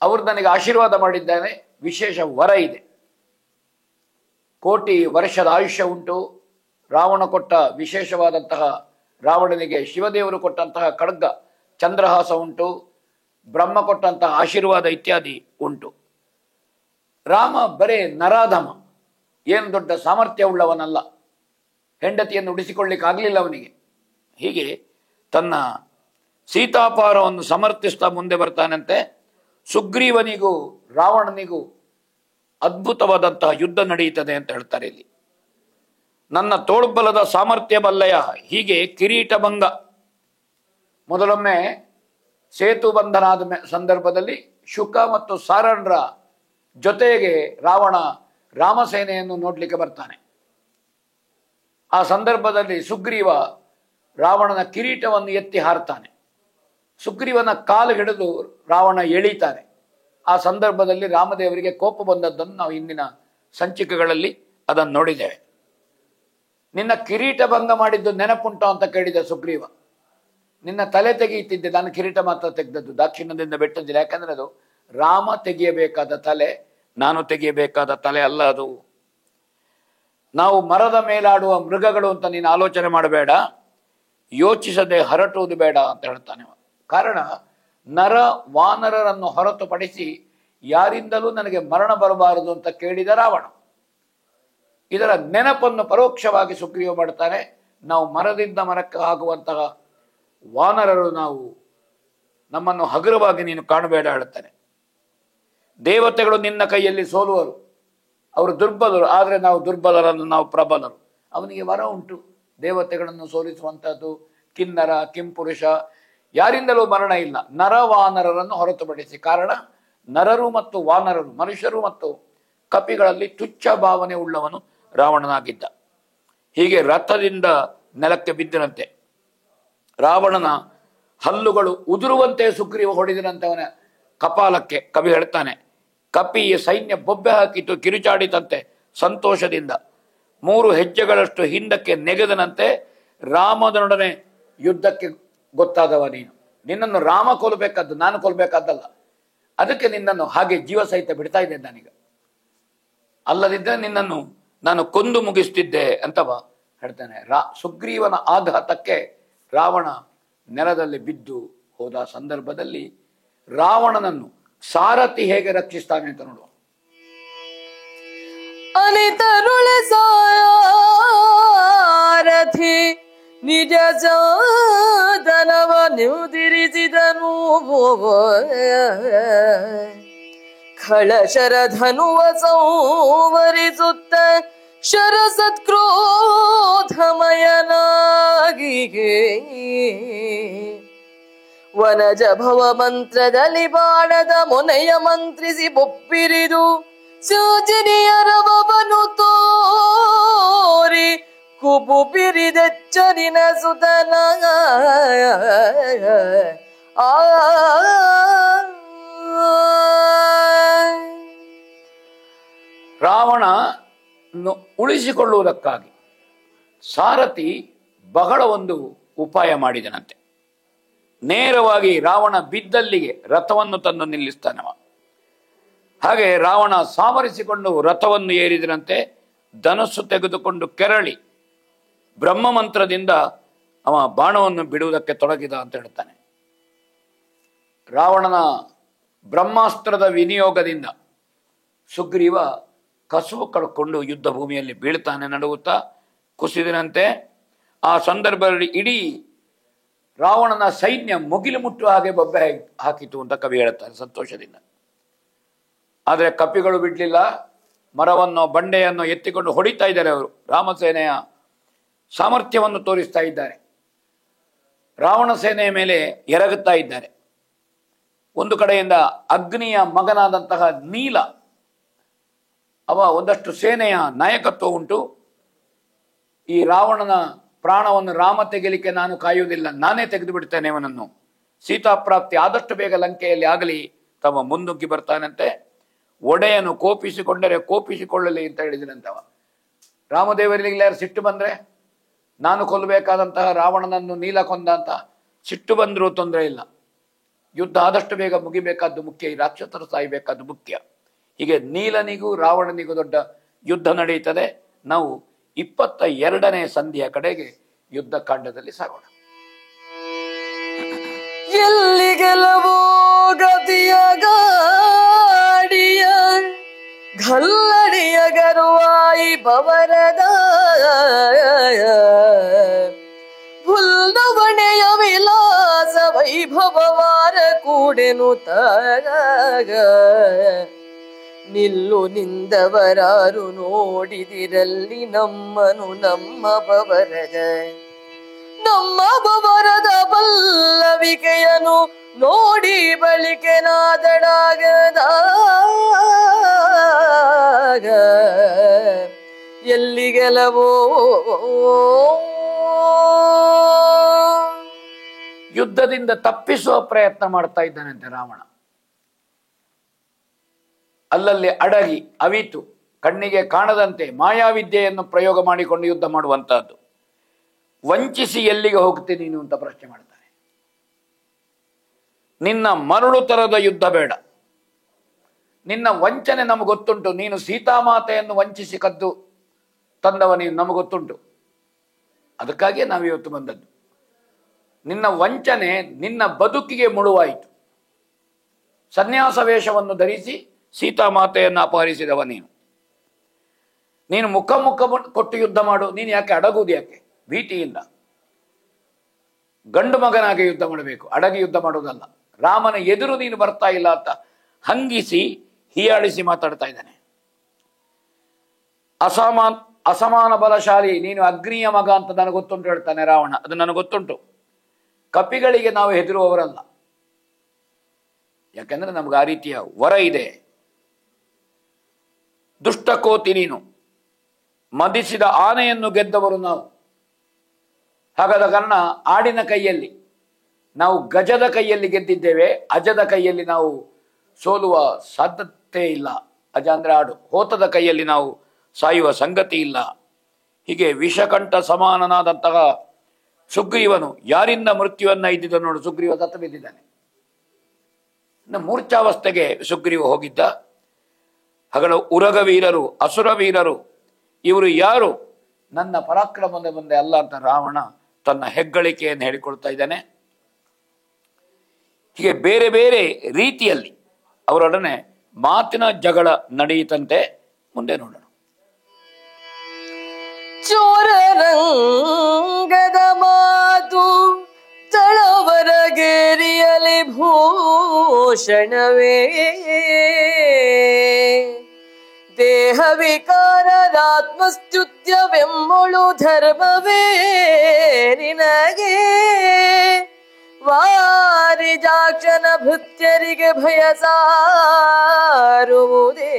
ಅವರು ನನಗೆ ಆಶೀರ್ವಾದ ಮಾಡಿದ್ದಾರೆ, ವಿಶೇಷ ವರ ಇದೆ. 1 ಕೋಟಿ ವರ್ಷದ ಆಯುಷ್ಯ ಉಂಟು. ರಾವಣ ಕೊಟ್ಟ ವಿಶೇಷವಾದಂತಹ, ರಾವಣನಿಗೆ ಶಿವದೇವರು ಕೊಟ್ಟಂತಹ ಖಡ್ಗ ಚಂದ್ರಹಾಸ ಉಂಟು, ಬ್ರಹ್ಮ ಕೊಟ್ಟಂತಹ ಆಶೀರ್ವಾದ ಇತ್ಯಾದಿ ಉಂಟು. ರಾಮ ಬರೇ ನರಾಧಮ, ಏನು ದೊಡ್ಡ ಸಾಮರ್ಥ್ಯ ಉಳ್ಳವನಲ್ಲ, ಹೆಂಡತಿಯನ್ನು ಉಳಿಸಿಕೊಳ್ಳಿಕ್ಕಾಗಲಿಲ್ಲ ಅವನಿಗೆ. ಹೀಗೆ ತನ್ನ ಸೀತಾಪಾರವನ್ನು ಸಮರ್ಥಿಸ್ತಾ ಮುಂದೆ ಬರ್ತಾನಂತೆ. ಸುಗ್ರೀವನಿಗೂ ರಾವಣನಿಗೂ ಅದ್ಭುತವಾದಂತಹ ಯುದ್ಧ ನಡೆಯುತ್ತದೆ ಅಂತ ಹೇಳ್ತಾರೆ ಇಲ್ಲಿ. ನನ್ನ ತೋಳ್ಬಲದ ಸಾಮರ್ಥ್ಯ ಬಲ್ಲಯ. ಹೀಗೆ ಕಿರೀಟ ಭಂಗ. ಮೊದಲೊಮ್ಮೆ ಸೇತು ಬಂಧನಾದ ಸಂದರ್ಭದಲ್ಲಿ ಶುಕ ಮತ್ತು ಸಾರಣರ ಜೊತೆಗೆ ರಾವಣ ರಾಮಸೇನೆಯನ್ನು ನೋಡ್ಲಿಕ್ಕೆ ಬರ್ತಾನೆ. ಆ ಸಂದರ್ಭದಲ್ಲಿ ಸುಗ್ರೀವ ರಾವಣನ ಕಿರೀಟವನ್ನು ಎತ್ತಿ ಹಾರ್ತಾನೆ. ಸುಗ್ರೀವನ ಕಾಲು ಹಿಡಿದು ರಾವಣ ಎಳೀತಾನೆ. ಆ ಸಂದರ್ಭದಲ್ಲಿ ರಾಮದೇವರಿಗೆ ಕೋಪ ಬಂದದ್ದನ್ನು ನಾವು ಇಂದಿನ ಸಂಚಿಕೆಗಳಲ್ಲಿ ಅದನ್ನು ನೋಡಿದ್ದೇವೆ. ನಿನ್ನ ಕಿರೀಟ ಭಂಗ ಮಾಡಿದ್ದು ನೆನಪುಂಟು ಅಂತ ಕೇಳಿದ ಸುಗ್ರೀವ. ನಿನ್ನ ತಲೆ ತೆಗೆಯುತ್ತಿದ್ದೆ, ನಾನು ಕಿರೀಟ ಮಾತ್ರ ತೆಗೆದದ್ದು, ದಾಕ್ಷಿಣ್ಯದಿಂದ ಬೆಟ್ಟದ್ದಿಲ್ಲ. ಯಾಕಂದ್ರೆ ಅದು ರಾಮ ತೆಗೆಯಬೇಕಾದ ತಲೆ, ನಾನು ತೆಗೆಯಬೇಕಾದ ತಲೆ ಅಲ್ಲ ಅದು. ನಾವು ಮರದ ಮೇಲಾಡುವ ಮೃಗಗಳು ಅಂತ ನೀನು ಆಲೋಚನೆ ಮಾಡಬೇಡ, ಯೋಚಿಸದೆ ಹರಟುವುದು ಬೇಡ ಅಂತ ಹೇಳ್ತಾನೆ. ಕಾರಣ ನರ ವಾನರರನ್ನು ಹೊರತುಪಡಿಸಿ ಯಾರಿಂದಲೂ ನನಗೆ ಮರಣ ಬರಬಾರದು ಅಂತ ಕೇಳಿದ ರಾವಣ. ಇದರ ನೆನಪನ್ನು ಪರೋಕ್ಷವಾಗಿ ಸುಗ್ರೀವ ಮಾಡ್ತಾನೆ. ನಾವು ಮರದಿಂದ ಮರಕ್ಕೆ ಆಗುವಂತಹ ವಾನರರು, ನಾವು ನಮ್ಮನ್ನು ಹಗುರವಾಗಿ ನೀನು ಕಾಣಬೇಡ ಹೇಳ್ತಾನೆ. ದೇವತೆಗಳು ನಿನ್ನ ಕೈಯಲ್ಲಿ ಸೋಲುವರು, ಅವರು ದುರ್ಬಲರು, ಆದರೆ ನಾವು ದುರ್ಬಲರನ್ನು ನಾವು ಪ್ರಬಲರು. ಅವನಿಗೆ ವರ ಉಂಟು ದೇವತೆಗಳನ್ನು ಸೋಲಿಸುವಂಥದ್ದು. ಕಿನ್ನರ ಕಿಂಪುರುಷ ಯಾರಿಂದಲೂ ಮರಣ ಇಲ್ಲ, ನರವಾನರರನ್ನು ಹೊರತುಪಡಿಸಿ. ಕಾರಣ ನರರು ಮತ್ತು ವಾನರರು, ಮನುಷ್ಯರು ಮತ್ತು ಕಪಿಗಳಲ್ಲಿ ತುಚ್ಛ ಭಾವನೆ ಉಳ್ಳವನು ರಾವಣನಾಗಿದ್ದ. ಹೀಗೆ ರಥದಿಂದ ನೆಲಕ್ಕೆ ಬಿದ್ದಿರಂತೆ. ರಾವಣನ ಹಲ್ಲುಗಳು ಉದುರುವಂತೆ ಸುಗ್ರೀವ ಹೊಡೆದಿರಂತೆ ಅವನ ಕಪಾಲಕ್ಕೆ. ಕವಿ ಹೇಳ್ತಾನೆ, ಕಪಿಯ ಸೈನ್ಯ ಬೊಬ್ಬೆ ಹಾಕಿತು ಕಿರುಚಾಡಿತಂತೆ ಸಂತೋಷದಿಂದ. 3 ಹೆಜ್ಜೆಗಳಷ್ಟು ಹಿಂದಕ್ಕೆ ನೆಗೆದನಂತೆ. ರಾಮನೊಡನೆ ಯುದ್ಧಕ್ಕೆ ಗೊತ್ತಾದವ ನೀನು. ನಿನ್ನನ್ನು ರಾಮ ಕೊಲ್ಲಬೇಕಾದ್ದು, ನಾನು ಕೊಲ್ಲಬೇಕಾದ್ದಲ್ಲ. ಅದಕ್ಕೆ ನಿನ್ನನ್ನು ಹಾಗೆ ಜೀವ ಸಹಿತ ಬಿಡ್ತಾ ಇದ್ದೇನೆ ನಾನೀಗ. ಅಲ್ಲದಿದ್ದರೆ ನಿನ್ನನ್ನು ನಾನು ಕೊಂದು ಮುಗಿಸ್ತಿದ್ದೆ ಅಂತವ ಹೇಳ್ತಾನೆ. ಸುಗ್ರೀವನ ಆಘಾತಕ್ಕೆ ರಾವಣ ನೆಲದಲ್ಲಿ ಬಿದ್ದು ಹೋದ ಸಂದರ್ಭದಲ್ಲಿ ರಾವಣನನ್ನು ಸಾರಥಿ ಹೇಗೆ ರಕ್ಷಿಸ್ತಾನೆ ಅಂತ ನೋಡುವ. ಅನಿತರುಳೆ ಸಾರಥಿ ನಿಜ ಸಾಧನವ ನಿವುದಿರಿಸಿದನು. ಖಳಶರಧನುವ ಸಂವರಿಸುತ್ತ ಶರಸತ್ಕ್ರೋಧಮಯನಾಗಿ ವನಜ ಭವ ಮಂತ್ರದಲ್ಲಿ ಬಾಣದ ಮೊನೆಯ ಮಂತ್ರಿಸಿ ಬೊಪ್ಪಿರಿದು ಸೂಚನೆಯರವನು ತೋರಿ ಕುಬು ಪಿರಿದೆಚ್ಚರಿನ ಸುತನ. ರಾವಣ ಉಳಿಸಿಕೊಳ್ಳುವುದಕ್ಕಾಗಿ ಸಾರಥಿ ಬಹಳ ಒಂದು ಉಪಾಯ ಮಾಡಿದನಂತೆ. ನೇರವಾಗಿ ರಾವಣ ಬಿದ್ದಲ್ಲಿಗೆ ರಥವನ್ನು ತಂದು ನಿಲ್ಲಿಸ್ತಾನವ. ಹಾಗೆ ರಾವಣ ಸಾಮರಿಸಿಕೊಂಡು ರಥವನ್ನು ಏರಿದನಂತೆ. ಧನಸ್ಸು ತೆಗೆದುಕೊಂಡು ಕೆರಳಿ ಬ್ರಹ್ಮ ಮಂತ್ರದಿಂದ ಅವ ಬಾಣವನ್ನು ಬಿಡುವುದಕ್ಕೆ ತೊಡಗಿದ ಅಂತ ಹೇಳ್ತಾನೆ. ರಾವಣನ ಬ್ರಹ್ಮಾಸ್ತ್ರದ ವಿನಿಯೋಗದಿಂದ ಸುಗ್ರೀವ ಕಸುವು ಕಳ್ಕೊಂಡು ಯುದ್ಧ ಭೂಮಿಯಲ್ಲಿ ಬೀಳ್ತಾನೆ, ನಡುಗುತ್ತಾ ಕುಸಿದಿನಂತೆ. ಆ ಸಂದರ್ಭದಲ್ಲಿ ಇಡೀ ರಾವಣನ ಸೈನ್ಯ ಮುಗಿಲು ಮುಟ್ಟುವ ಹಾಗೆ ಬೊಬ್ಬೆ ಹಾಕಿತು ಅಂತ ಕವಿ ಹೇಳ್ತಾರೆ ಸಂತೋಷದಿಂದ. ಆದರೆ ಕಪಿಗಳು ಬಿಡ್ಲಿಲ್ಲ. ಮರವನ್ನು ಬಂಡೆಯನ್ನು ಎತ್ತಿಕೊಂಡು ಹೊಡಿತಾ ಇದ್ದಾರೆ. ಅವರು ರಾಮಸೇನೆಯ ಸಾಮರ್ಥ್ಯವನ್ನು ತೋರಿಸ್ತಾ ಇದ್ದಾರೆ. ರಾವಣ ಸೇನೆಯ ಮೇಲೆ ಎರಗುತ್ತಾ ಇದ್ದಾರೆ. ಒಂದು ಕಡೆಯಿಂದ ಅಗ್ನಿಯ ಮಗನಾದಂತಹ ನೀಲ, ಅವ ಒಂದಷ್ಟು ಸೇನೆಯ ನಾಯಕತ್ವ ಉಂಟು. ಈ ರಾವಣನ ಪ್ರಾಣವನ್ನು ರಾಮ ತೆಗೆಯಲಿಕ್ಕೆ ನಾನು ಕಾಯುವುದಿಲ್ಲ, ನಾನೇ ತೆಗೆದು ಬಿಡ್ತೇನೆ ಅವನನ್ನು, ಸೀತಾಪ್ರಾಪ್ತಿ ಆದಷ್ಟು ಬೇಗ ಲಂಕೆಯಲ್ಲಿ ಆಗಲಿ ತಮ್ಮ ಮುನ್ನುಗ್ಗಿ ಬರ್ತಾನಂತೆ. ಒಡೆಯನು ಕೋಪಿಸಿಕೊಂಡರೆ ಕೋಪಿಸಿಕೊಳ್ಳಲಿ ಅಂತ ಹೇಳಿದನಂತವ. ರಾಮದೇವರಿಗೆ ಯಾರು ಸಿಟ್ಟು ಬಂದ್ರೆ, ನಾನು ಕೊಲ್ಲಬೇಕಾದಂತಹ ರಾವಣನನ್ನು ನೀಲ ಕೊಂದ ಅಂತ ಸಿಟ್ಟು ಬಂದರೂ ತೊಂದರೆ ಇಲ್ಲ, ಯುದ್ಧ ಆದಷ್ಟು ಬೇಗ ಮುಗಿಬೇಕಾದ್ದು ಮುಖ್ಯ, ಈ ರಾಕ್ಷಸರು ಸಾಯಬೇಕಾದ್ದು ಮುಖ್ಯ. ಹೀಗೆ ನೀಲನಿಗೂ ರಾವಣನಿಗೂ ದೊಡ್ಡ ಯುದ್ಧ ನಡೆಯುತ್ತದೆ. ನಾವು 22ನೇ ಸಂಧಿಯ ಕಡೆಗೆ ಯುದ್ಧ ಕಾಂಡದಲ್ಲಿ ಸಾಗೋಣ. ಎಲ್ಲಿ ಗೆಲವೋ ಗತಿಯ ಗಾಡಿಯ ಗಲ್ಲಡಿಯ ಗರುವಾಯಿ ಬವರದ ಹುಲ್ಲುವಣೆಯ ವಿಲಾಸ ವೈಭವವಾರ ಕೂಡೆನು ತಾಗ ನಿಲ್ಲು ನಿಂದವರಾರು ನೋಡಿದಿರಲ್ಲಿ ನಮ್ಮನು ನಮ್ಮ ಬವರದ ಪಲ್ಲವಿಕೆಯನು ನೋಡಿ ಬಳಿಕೆ ನಾದಡಾಗದಾಗ ಎಲ್ಲಿಗೆಲವೋ ಯುದ್ಧದಿಂದ ತಪ್ಪಿಸುವ ಪ್ರಯತ್ನ ಮಾಡ್ತಾ ಇದ್ದಾನಂತೆ ರಾವಣ. ಅಲ್ಲಲ್ಲಿ ಅಡಗಿ ಅವಿತು ಕಣ್ಣಿಗೆ ಕಾಣದಂತೆ ಮಾಯಾವಿದ್ಯೆಯನ್ನು ಪ್ರಯೋಗ ಮಾಡಿಕೊಂಡು ಯುದ್ಧ ಮಾಡುವಂತಹದ್ದು. ವಂಚಿಸಿ ಎಲ್ಲಿಗೆ ಹೋಗ್ತೀನಿ ನೀನು ಅಂತ ಪ್ರಶ್ನೆ ಮಾಡ್ತಾನೆ. ನಿನ್ನ ಮರಳು ತರದ ಯುದ್ಧ ಬೇಡ, ನಿನ್ನ ವಂಚನೆ ನಮಗೊತ್ತುಂಟು. ನೀನು ಸೀತಾಮಾತೆಯನ್ನು ವಂಚಿಸಿ ಕದ್ದು ತಂದವ ನೀನು, ನಮಗೊತ್ತುಂಟು. ಅದಕ್ಕಾಗಿಯೇ ನಾವಿವತ್ತು ಬಂದದ್ದು. ನಿನ್ನ ವಂಚನೆ ನಿನ್ನ ಬದುಕಿಗೆ ಮುಳುವಾಯಿತು. ಸನ್ಯಾಸ ವೇಷವನ್ನು ಧರಿಸಿ ಸೀತಾಮಾತೆಯನ್ನು ಅಪಹರಿಸಿದವ ನೀನು ಮುಖ ಕೊಟ್ಟು ಯುದ್ಧ ಮಾಡು. ನೀನು ಯಾಕೆ ಅಡಗುವುದು? ಯಾಕೆ ಭೀತಿಯಿಂದ? ಗಂಡು ಮಗನಾಗಿ ಯುದ್ಧ ಮಾಡಬೇಕು, ಅಡಗಿ ಯುದ್ಧ ಮಾಡುವುದಲ್ಲ. ರಾಮನ ಎದುರು ನೀನು ಬರ್ತಾ ಇಲ್ಲ ಅಂತ ಹಂಗಿಸಿ ಹೀಯಾಳಿಸಿ ಮಾತಾಡ್ತಾ ಇದ್ದಾನೆ. ಅಸಮಾನ ಬಲಶಾಲಿ ನೀನು, ಅಗ್ನಿಯ ಮಗ ಅಂತ ನನಗೆ ಗೊತ್ತುಂಟು ಹೇಳ್ತಾನೆ ರಾವಣ. ಅದು ನನಗೆ ಗೊತ್ತುಂಟು. ಕಪಿಗಳಿಗೆ ನಾವು ಹೆದರುವವರಲ್ಲ, ಯಾಕಂದ್ರೆ ನಮ್ಗೆ ಆ ರೀತಿಯ ವರ ಇದೆ. ದುಷ್ಟಕೋತಿ ನೀನು, ಮದಿಸಿದ ಆನೆಯನ್ನು ಗೆದ್ದವರು ನಾವು. ಹಾಗಾದ ಕಾರಣ ಆಡಿನ ಕೈಯಲ್ಲಿ ನಾವು ಗಜದ ಕೈಯಲ್ಲಿ ಗೆದ್ದಿದ್ದೇವೆ, ಅಜದ ಕೈಯಲ್ಲಿ ನಾವು ಸೋಲುವ ಸಾಧ್ಯತೆ ಇಲ್ಲ. ಅಜ ಅಂದ್ರೆ ಆಡು. ಹೋತದ ಕೈಯಲ್ಲಿ ನಾವು ಸಾಯುವ ಸಂಗತಿ ಇಲ್ಲ. ಹೀಗೆ ವಿಷಕಂಠ ಸಮಾನನಾದಂತಹ ಸುಗ್ರೀವನು ಯಾರಿಂದ ಮೃತ್ಯುವನ್ನ ಇದ್ದಿದ್ದ ನೋಡು. ಸುಗ್ರೀವ ಸತ್ತು ಬಿದ್ದಿದ್ದಾನೆ. ಮೂರ್ಛಾವಸ್ಥೆಗೆ ಸುಗ್ರೀವ ಹೋಗಿದ್ದ. ಹಗಳ ಉರಗ ವೀರರು, ಅಸುರ ವೀರರು ಇವರು ಯಾರು? ನನ್ನ ಪರಾಕ್ರಮದ ಮುಂದೆ ಅಲ್ಲ ಅಂತ ರಾವಣ ತನ್ನ ಹೆಗ್ಗಳಿಕೆಯನ್ನು ಹೇಳಿಕೊಳ್ತಾ ಇದ್ದಾನೆ. ಹೀಗೆ ಬೇರೆ ಬೇರೆ ರೀತಿಯಲ್ಲಿ ಅವರೊಡನೆ ಮಾತಿನ ಜಗಳ ನಡೆಯಿತಂತೆ. ಮುಂದೆ ನೋಡೋಣ. ಚೋರರಂಗದ ಮಾತು ತಳವರಗೇರಿಯಲಿ ಭೂಷಣವೇ, ದೇಹ ವಿಕಾರದಾತ್ಮಸ್ತುತ್ಯವೆಮ್ಮುಳು ಧರ್ಮವೇ ನಿನಗೆ. ವಾರಿಜಾಕ್ಷನ ಭೃತ್ಯರಿಗೆ ಭಯ ಸಾರುವುದೇ,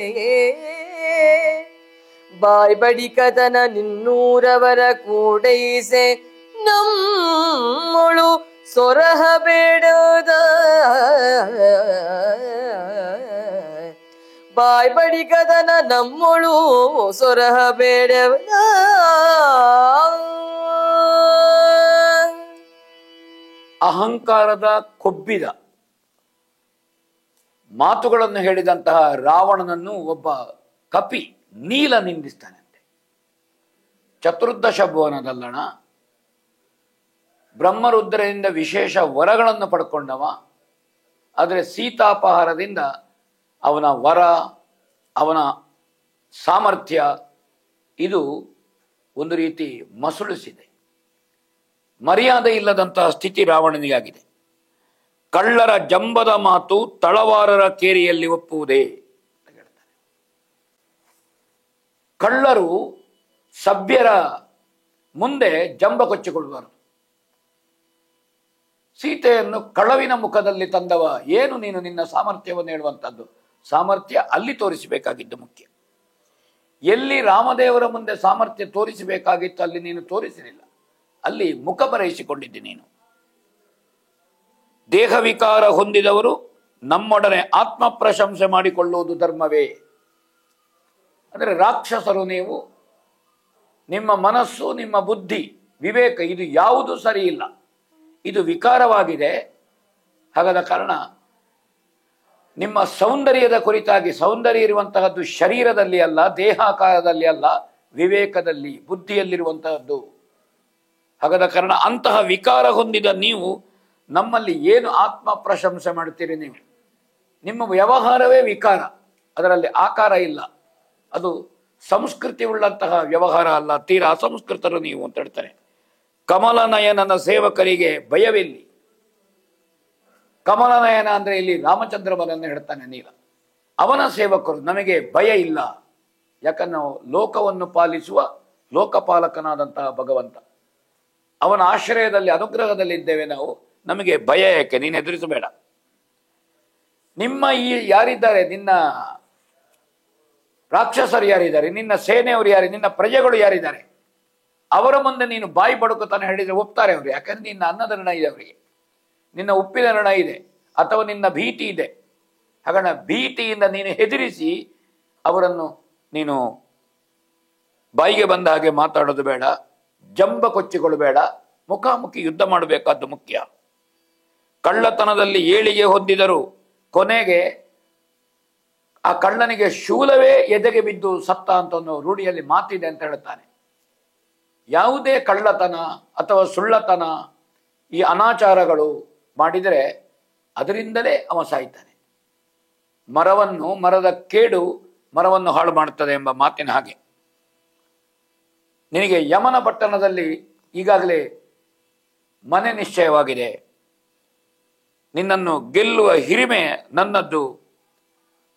ಬಾಯ್ಬಡಿ ಕದನ ನಿನ್ನೂರವರ ಕೂಡೈಸೆ ನಮ್ಮುಳು ಸೊರಹ ಬೇಡದ. ಬಾಯ್ಬಡಿ ಕದನ ನಮ್ಮುಳು ಸೊರಹ ಬೇಡದ. ಅಹಂಕಾರದ ಕೊಬ್ಬಿದ ಮಾತುಗಳನ್ನು ಹೇಳಿದಂತಹ ರಾವಣನನ್ನು ಒಬ್ಬ ಕಪಿ ನೀಲ ನಿಂದಿಸ್ತಾನಂತೆ. ಚತುರ್ದಶ ಭುವನದಲ್ಲಣ ಬ್ರಹ್ಮರುದ್ರರಿಂದ ವಿಶೇಷ ವರಗಳನ್ನು ಪಡ್ಕೊಂಡವ. ಆದರೆ ಸೀತಾಪಹಾರದಿಂದ ಅವನ ವರ, ಅವನ ಸಾಮರ್ಥ್ಯ ಇದು ಒಂದು ರೀತಿ ಮಸುಳಿಸಿದೆ. ಮರ್ಯಾದೆ ಇಲ್ಲದಂತಹ ಸ್ಥಿತಿ ರಾವಣನಿಗಾಗಿದೆ. ಕಳ್ಳರ ಜಂಬದ ಮಾತು ತಳವಾರರ ಕೇರಿಯಲ್ಲಿ ಒಪ್ಪುವುದೇ ಅಂತ ಹೇಳ್ತಾರೆ. ಕಳ್ಳರು ಸಭ್ಯರ ಮುಂದೆ ಜಂಬ ಕೊಚ್ಚಿಕೊಳ್ಳಬಾರದು. ಸೀತೆಯನ್ನು ಕಳವಿನ ಮುಖದಲ್ಲಿ ತಂದವ ಏನು ನೀನು ನಿನ್ನ ಸಾಮರ್ಥ್ಯವನ್ನು ಹೇಳುವಂಥದ್ದು? ಸಾಮರ್ಥ್ಯ ಅಲ್ಲಿ ತೋರಿಸಬೇಕಾಗಿದ್ದು ಮುಖ್ಯ. ಎಲ್ಲಿ ರಾಮದೇವರ ಮುಂದೆ ಸಾಮರ್ಥ್ಯ ತೋರಿಸಬೇಕಾಗಿತ್ತು ಅಲ್ಲಿ ನೀನು ತೋರಿಸಲಿಲ್ಲ, ಅಲ್ಲಿ ಮುಖ ಬರೆಯಿಸಿಕೊಂಡಿದ್ದಿ ನೀನು. ದೇಹ ವಿಕಾರ ಹೊಂದಿದವರು ನಮ್ಮೊಡನೆ ಆತ್ಮ ಪ್ರಶಂಸೆ ಮಾಡಿಕೊಳ್ಳುವುದು ಧರ್ಮವೇ. ಅಂದರೆ ರಾಕ್ಷಸರು ನೀವು, ನಿಮ್ಮ ಮನಸ್ಸು, ನಿಮ್ಮ ಬುದ್ಧಿ, ವಿವೇಕ ಇದು ಯಾವುದು ಸರಿ ಇಲ್ಲ, ಇದು ವಿಕಾರವಾಗಿದೆ. ಹಾಗಾದ ಕಾರಣ ನಿಮ್ಮ ಸೌಂದರ್ಯದ ಕುರಿತಾಗಿ, ಸೌಂದರ್ಯ ಇರುವಂತಹದ್ದು ಶರೀರದಲ್ಲಿ ಅಲ್ಲ, ದೇಹಾಕಾರದಲ್ಲಿ ಅಲ್ಲ, ವಿವೇಕದಲ್ಲಿ, ಬುದ್ಧಿಯಲ್ಲಿರುವಂತಹದ್ದು. ಹಾಗಾದ ಕಾರಣ ಅಂತಹ ವಿಕಾರ ಹೊಂದಿದ ನೀವು ನಮ್ಮಲ್ಲಿ ಏನು ಆತ್ಮ ಪ್ರಶಂಸೆ ಮಾಡ್ತೀರಿ? ನೀವು ನಿಮ್ಮ ವ್ಯವಹಾರವೇ ವಿಕಾರ, ಅದರಲ್ಲಿ ಆಕಾರ ಇಲ್ಲ, ಅದು ಸಂಸ್ಕೃತಿ ಉಳ್ಳಂತಹ ವ್ಯವಹಾರ ಅಲ್ಲ, ತೀರಾ ಅಸಂಸ್ಕೃತರು ನೀವು ಅಂತ ಹೇಳ್ತಾರೆ. ಕಮಲನಯನನ ಸೇವಕರಿಗೆ ಭಯವೆಲ್ಲಿ? ಕಮಲನಯನ ಅಂದ್ರೆ ಇಲ್ಲಿ ರಾಮಚಂದ್ರಮನನ್ನು ಹೇಳ್ತಾನೆ ನೀಲ. ಅವನ ಸೇವಕರು, ನಮಗೆ ಭಯ ಇಲ್ಲ. ಯಾಕಂದ್ರೆ ನಾವು ಲೋಕವನ್ನು ಪಾಲಿಸುವ ಲೋಕಪಾಲಕನಾದಂತಹ ಭಗವಂತ, ಅವನ ಆಶ್ರಯದಲ್ಲಿ ಅನುಗ್ರಹದಲ್ಲಿ ಇದ್ದೇವೆ ನಾವು, ನಮಗೆ ಭಯ ಯಾಕೆ, ನೀನು ಹೆದರಿಸಬೇಡ. ನಿಮ್ಮ ಈ ಯಾರಿದ್ದಾರೆ, ನಿನ್ನ ರಾಕ್ಷಸರು ಯಾರಿದ್ದಾರೆ, ನಿನ್ನ ಸೇನೆಯವರು ಯಾರು, ನಿನ್ನ ಪ್ರಜೆಗಳು ಯಾರಿದ್ದಾರೆ, ಅವರ ಮುಂದೆ ನೀನು ಬಾಯಿ ಬಡುಕುತ್ತಾನೆ ಹೇಳಿದ್ರೆ ಒಪ್ತಾರೆ ಅವರು. ಯಾಕಂದ್ರೆ ನಿನ್ನ ಅನ್ನದ ಋಣ ಇದೆ ಅವರಿಗೆ, ನಿನ್ನ ಉಪ್ಪಿನ ಋಣ ಇದೆ, ಅಥವಾ ನಿನ್ನ ಭೀತಿ ಇದೆ. ಹಾಗಣ ಭೀತಿಯಿಂದ ನೀನು ಹೆದರಿಸಿ ಅವರನ್ನು ನೀನು ಬಾಯಿಗೆ ಬಂದ ಹಾಗೆ ಮಾತಾಡೋದು ಬೇಡ, ಜಂಬ ಕೊಚ್ಚಿಕೊಳ್ಳಬೇಡ, ಮುಖಾಮುಖಿ ಯುದ್ಧ ಮಾಡಬೇಕಾದ್ದು ಮುಖ್ಯ. ಕಳ್ಳತನದಲ್ಲಿ ಏಳಿಗೆ ಹೊಂದಿದರು, ಕೊನೆಗೆ ಆ ಕಳ್ಳನಿಗೆ ಶೂಲವೇ ಎದೆಗೆ ಬಿದ್ದು ಸತ್ತ ಅಂತ ಒಂದು ರೂಢಿಯಲ್ಲಿ ಮಾತಿದೆ ಅಂತ ಹೇಳ್ತಾನೆ. ಯಾವುದೇ ಕಳ್ಳತನ ಅಥವಾ ಸುಳ್ಳತನ, ಈ ಅನಾಚಾರಗಳು ಮಾಡಿದರೆ ಅದರಿಂದಲೇ ಅವ ಸಾಯ್ತಾನೆ. ಮರದ ಕೇಡು ಮರವನ್ನು ಹಾಳು ಮಾಡುತ್ತದೆ ಎಂಬ ಮಾತಿನ ಹಾಗೆ. ನಿನಗೆ ಯಮನ ಪಟ್ಟಣದಲ್ಲಿ ಈಗಾಗಲೇ ಮನೆ ನಿಶ್ಚಯವಾಗಿದೆ, ನಿನ್ನನ್ನು ಗೆಲ್ಲುವ ಹಿರಿಮೆ ನನ್ನದ್ದು.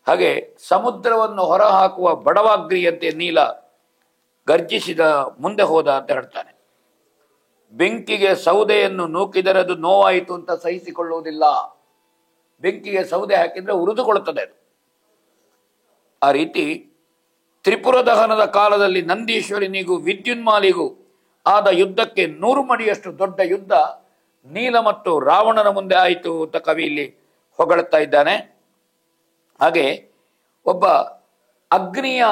ಹಾಗೆ ಸಮುದ್ರವನ್ನು ಹೊರಹಾಕುವ ಬಡವಾಗ್ರಿಯಂತೆ ನೀಲ ಗರ್ಜಿಸಿದ ಮುಂದೆ ಹೋದ ಅಂತ ಹೇಳ್ತಾನೆ. ಬೆಂಕಿಗೆ ಸೌದೆಯನ್ನು ನೂಕಿದರೆ ಅದು ನೋವಾಯಿತು ಅಂತ ಸಹಿಸಿಕೊಳ್ಳುವುದಿಲ್ಲ. ಬೆಂಕಿಗೆ ಸೌದೆ ಹಾಕಿದ್ರೆ ಉರಿದುಕೊಳ್ಳುತ್ತದೆ ಅದು. ಆ ರೀತಿ ತ್ರಿಪುರ ದಹನದ ಕಾಲದಲ್ಲಿ ನಂದೀಶ್ವರನಿಗೂ ವಿದ್ಯುನ್ಮಾಲಿಗೂ ಆದ ಯುದ್ಧಕ್ಕೆ 100 ಮಡಿಯಷ್ಟು ದೊಡ್ಡ ಯುದ್ಧ ನೀಲ ಮತ್ತು ರಾವಣನ ಮುಂದೆ ಆಯಿತು ಅಂತ ಕವಿ ಇಲ್ಲಿ ಹೊಗಳುತ್ತಾ ಇದ್ದಾನೆ. ಹಾಗೆ ಒಬ್ಬ ಅಗ್ನಿಯ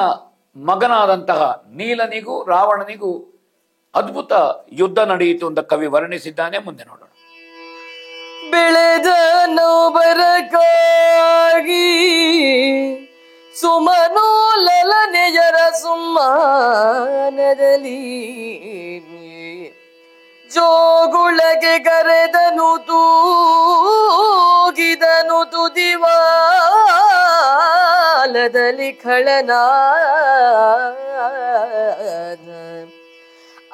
ಮಗನಾದಂತಹ ನೀಲನಿಗೂ ರಾವಣನಿಗೂ ಅದ್ಭುತ ಯುದ್ಧ ನಡೆಯಿತು ಅಂತ ಕವಿ ವರ್ಣಿಸಿದ್ದಾನೆ. ಮುಂದೆ ನೋಡೋಣ. ಬೆಳೆದ ನೌಬರಕ್ಕಾಗಿ ಸುಮನೋಲನೆಯರ ಸುಮ್ಮಾನದಲ್ಲಿ ಜೋಗುಳಗೆ ಕರೆದನು ತೂಗಿದನು ತುದಿವಾಲದಲ್ಲಿ ಖಳನ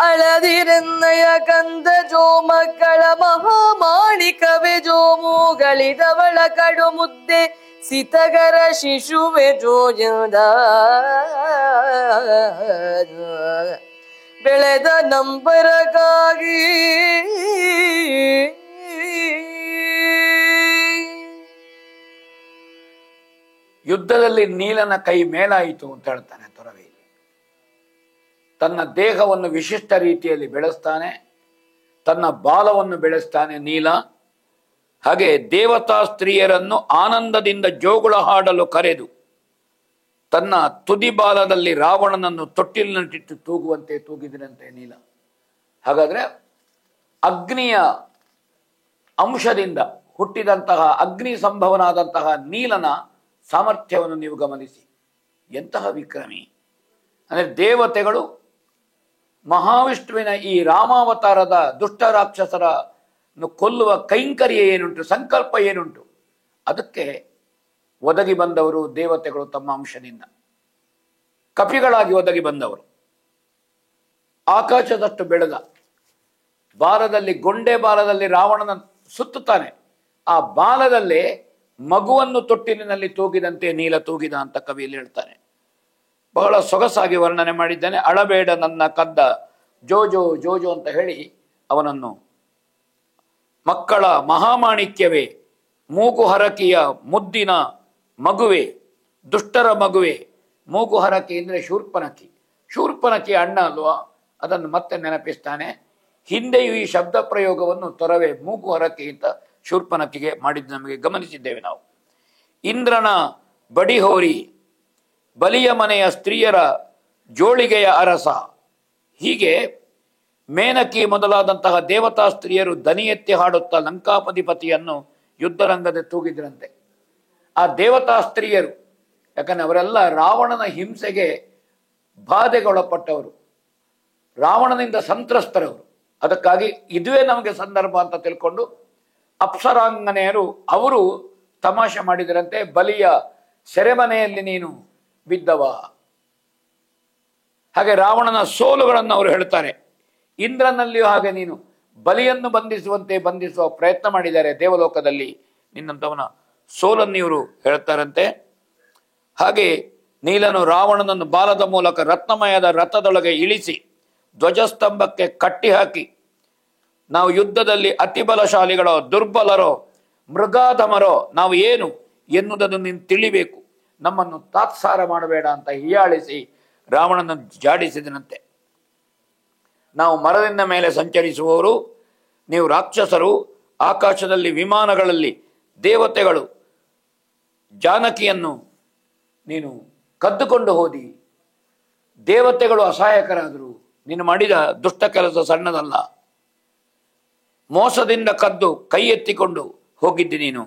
ಅಳದಿರೆನ್ನಯ ಕಂದ ಜೋ ಮಕ್ಕಳ ಮಹಾಮಾಣಿಕವೇ ಜೋಮೂಗಳಿದವಳ ಕಡು ಮುದ್ದೆ ಸಿತಗರ ಶಿಶುವೆ ಜೋಜದ ಬೆಳೆದ ನಂಬರಗಾಗಿ ಯುದ್ಧದಲ್ಲಿ ನೀಲನ ಕೈ ಮೇಲಾಯಿತು ಅಂತ ಹೇಳ್ತಾನೆ ತೊರವೆಯಲ್ಲಿ. ತನ್ನ ದೇಹವನ್ನು ವಿಶಿಷ್ಟ ರೀತಿಯಲ್ಲಿ ಬೆಳೆಸ್ತಾನೆ, ತನ್ನ ಬಾಲವನ್ನು ಬೆಳೆಸ್ತಾನೆ ನೀಲ. ಹಾಗೆ ದೇವತಾ ಸ್ತ್ರೀಯರನ್ನು ಆನಂದದಿಂದ ಜೋಗುಳ ಹಾಡಲು ಕರೆದು ತನ್ನ ತುದಿ ಬಾಲದಲ್ಲಿ ರಾವಣನನ್ನು ತೊಟ್ಟಿಲಿನಟ್ಟಿಟ್ಟು ತೂಗುವಂತೆ ತೂಗಿದನಂತೆ ನೀಲ. ಹಾಗಾದ್ರೆ ಅಗ್ನಿಯ ಅಂಶದಿಂದ ಹುಟ್ಟಿದಂತಹ ಅಗ್ನಿ ಸಂಭವನಾದಂತಹ ನೀಲನ ಸಾಮರ್ಥ್ಯವನ್ನು ನೀವು ಗಮನಿಸಿ. ಎಂತಹ ವಿಕ್ರಮಿ ಅಂದರೆ ದೇವತೆಗಳು ಮಹಾವಿಷ್ಣುವಿನ ಈ ರಾಮಾವತಾರದ ದುಷ್ಟ ರಾಕ್ಷಸರನ್ನು ಕೊಲ್ಲುವ ಕೈಂಕರ್ಯ ಏನುಂಟು, ಸಂಕಲ್ಪ ಏನುಂಟು, ಅದಕ್ಕೆ ಒದಗಿ ಬಂದವರು ದೇವತೆಗಳು ತಮ್ಮ ಅಂಶದಿಂದ. ಕಪಿಗಳಾಗಿ ಒದಗಿ ಬಂದವರು. ಆಕಾಶದಷ್ಟು ಬೆಳೆದ ಬಾಲದಲ್ಲಿ, ಗೊಂಡೆ ಬಾಲದಲ್ಲಿ ರಾವಣನ ಸುತ್ತುತ್ತಾನೆ. ಆ ಬಾಲದಲ್ಲೇ ಮಗುವನ್ನು ತೊಟ್ಟಿಲಿನಲ್ಲಿ ತೂಗಿದಂತೆ ನೀಲ ತೂಗಿದ ಅಂತ ಕವಿಯಲ್ಲಿ ಹೇಳ್ತಾನೆ. ಬಹಳ ಸೊಗಸಾಗಿ ವರ್ಣನೆ ಮಾಡಿದ್ದಾನೆ. ಅಳಬೇಡ ನನ್ನ ಕದ್ದ ಜೋಜೋ ಜೋಜೋ ಅಂತ ಹೇಳಿ ಅವನನ್ನು ಮಕ್ಕಳ ಮಹಾಮಾಣಿಕ್ಯವೇ, ಮೂಗು ಹರಕಿಯ ಮುದ್ದಿನ ಮಗುವೆ, ದುಷ್ಟರ ಮಗುವೆ. ಮೂಗು ಹರಕಿ ಅಂದರೆ ಶೂರ್ಪನಖಿ, ಶೂರ್ಪನಖಿ ಅಣ್ಣ ಅಲ್ವಾ, ಅದನ್ನು ಮತ್ತೆ ನೆನಪಿಸ್ತಾನೆ. ಹಿಂದೆಯೂ ಈ ಶಬ್ದ ಪ್ರಯೋಗವನ್ನು ತೊರವೆ ಮೂಗು ಹರಕಿ ಅಂತ ಶೂರ್ಪನಖಿಗೆ ಮಾಡಿದ್ದು ನಮಗೆ ಗಮನಿಸಿದ್ದೇವೆ ನಾವು. ಇಂದ್ರನ ಬಡಿಹೋರಿ, ಬಲಿಯ ಮನೆಯ ಸ್ತ್ರೀಯರ ಜೋಳಿಗೆಯ ಅರಸ, ಹೀಗೆ ಮೇನಕಿ ಮೊದಲಾದಂತಹ ದೇವತಾ ಸ್ತ್ರೀಯರು ದನಿ ಎತ್ತಿ ಹಾಡುತ್ತಾ ಲಂಕಾಪಧಿಪತಿಯನ್ನು ಯುದ್ಧರಂಗದ ತೂಗಿದ್ರಂತೆ. ಆ ದೇವತಾ ಸ್ತ್ರೀಯರು, ಯಾಕಂದ್ರೆ ಅವರೆಲ್ಲ ರಾವಣನ ಹಿಂಸೆಗೆ ಬಾಧೆಗೊಳಪಟ್ಟವರು, ರಾವಣನಿಂದ ಸಂತ್ರಸ್ತರವರು. ಅದಕ್ಕಾಗಿ ಇದುವೇ ನಮಗೆ ಸಂದರ್ಭ ಅಂತ ತಿಳ್ಕೊಂಡು ಅಪ್ಸರಾಂಗನೆಯರು ಅವರು ತಮಾಷೆ ಮಾಡಿದರಂತೆ, ಬಲಿಯ ಸೆರೆಮನೆಯಲ್ಲಿ ನೀನು ಬಿದ್ದವ. ಹಾಗೆ ರಾವಣನ ಸೋಲುಗಳನ್ನು ಅವರು ಹೇಳ್ತಾರೆ. ಇಂದ್ರನಲ್ಲಿಯೂ ಹಾಗೆ ನೀನು ಬಲಿಯನ್ನು ಬಂಧಿಸುವ ಪ್ರಯತ್ನ ಮಾಡಿದ್ದಾರೆ ದೇವಲೋಕದಲ್ಲಿ, ನಿನ್ನಂತವನ ಸೋಲನ್ನು ಇವರು ಹೇಳ್ತಾರಂತೆ. ಹಾಗೆ ನೀಲನು ರಾವಣನನ್ನು ಬಾಲದ ಮೂಲಕ ರತ್ನಮಯದ ರಥದೊಳಗೆ ಇಳಿಸಿ ಧ್ವಜಸ್ತಂಭಕ್ಕೆ ಕಟ್ಟಿ ಹಾಕಿ, ನಾವು ಯುದ್ಧದಲ್ಲಿ ಅತಿ ಬಲಶಾಲಿಗಳೋ ದುರ್ಬಲರೋ ಮೃಗಾಧಮರೋ ನಾವು ಏನು ಎನ್ನುವುದನ್ನು ನೀನು ತಿಳಿಬೇಕು, ನಮ್ಮನ್ನು ತಾತ್ಸಾರ ಮಾಡಬೇಡ ಅಂತ ಹೀಯಾಳಿಸಿ ರಾವಣನನ್ನು ಜಾಡಿಸಿದನಂತೆ. ನಾವು ಮರದಿಂದ ಮೇಲೆ ಸಂಚರಿಸುವವರು, ನೀವು ರಾಕ್ಷಸರು, ಆಕಾಶದಲ್ಲಿ ವಿಮಾನಗಳಲ್ಲಿ ದೇವತೆಗಳು, ಜಾನಕಿಯನ್ನು ನೀನು ಕದ್ದುಕೊಂಡು ಹೋದಿ, ದೇವತೆಗಳು ಅಸಹಾಯಕರಾದರು, ನೀನು ಮಾಡಿದ ದುಷ್ಟ ಕೆಲಸ ಸಣ್ಣದಲ್ಲ, ಮೋಸದಿಂದ ಕದ್ದು ಕೈ ಎತ್ತಿಕೊಂಡು ಹೋಗಿದ್ದಿ ನೀನು.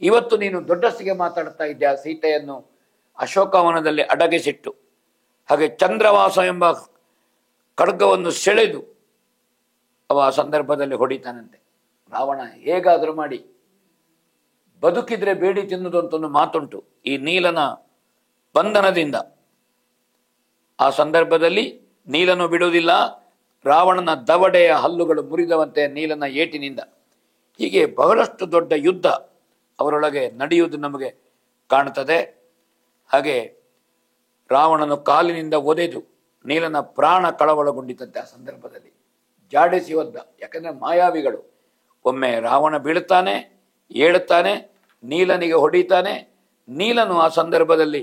ಇವತ್ತು ನೀನು ದೊಡ್ಡಸ್ತಿಗೆ ಮಾತಾಡ್ತಾ ಇದ್ದೆ ಆ ಸೀತೆಯನ್ನು ಅಶೋಕವನದಲ್ಲಿ ಅಡಗಿಸಿಟ್ಟು. ಹಾಗೆ ಚಂದ್ರವಾಸ ಎಂಬ ಖಡ್ಗವನ್ನು ಸೆಳೆದು ಅವ ಆ ಸಂದರ್ಭದಲ್ಲಿ ಹೊಡಿತಾನಂತೆ. ರಾವಣ ಹೇಗಾದರೂ ಮಾಡಿ ಬದುಕಿದ್ರೆ ಬೇಡಿ ತಿನ್ನುವುದು ಅಂತ ಒಂದು ಮಾತುಂಟು ಈ ನೀಲನ ಬಂಧನದಿಂದ. ಆ ಸಂದರ್ಭದಲ್ಲಿ ನೀಲನು ಬಿಡುವುದಿಲ್ಲ, ರಾವಣನ ದವಡೆಯ ಹಲ್ಲುಗಳು ಮುರಿದವಂತೆ ನೀಲನ ಏಟಿನಿಂದ. ಹೀಗೆ ಬಹಳಷ್ಟು ದೊಡ್ಡ ಯುದ್ಧ ಅವರೊಳಗೆ ನಡೆಯುವುದು ನಮಗೆ ಕಾಣುತ್ತದೆ. ಹಾಗೆ ರಾವಣನು ಕಾಲಿನಿಂದ ಒದೆದು ನೀಲನ ಪ್ರಾಣ ಕಳವಳಗೊಂಡಿತಂತೆ. ಆ ಸಂದರ್ಭದಲ್ಲಿ ಜಾಡಿಸಿ ಒದ್ದ, ಯಾಕಂದ್ರೆ ಮಾಯಾವಿಗಳು. ಒಮ್ಮೆ ರಾವಣ ಬೀಳುತ್ತಾನೆ, ಏಳುತ್ತಾನೆ, ನೀಲನಿಗೆ ಹೊಡಿತಾನೆ, ನೀಲನು ಆ ಸಂದರ್ಭದಲ್ಲಿ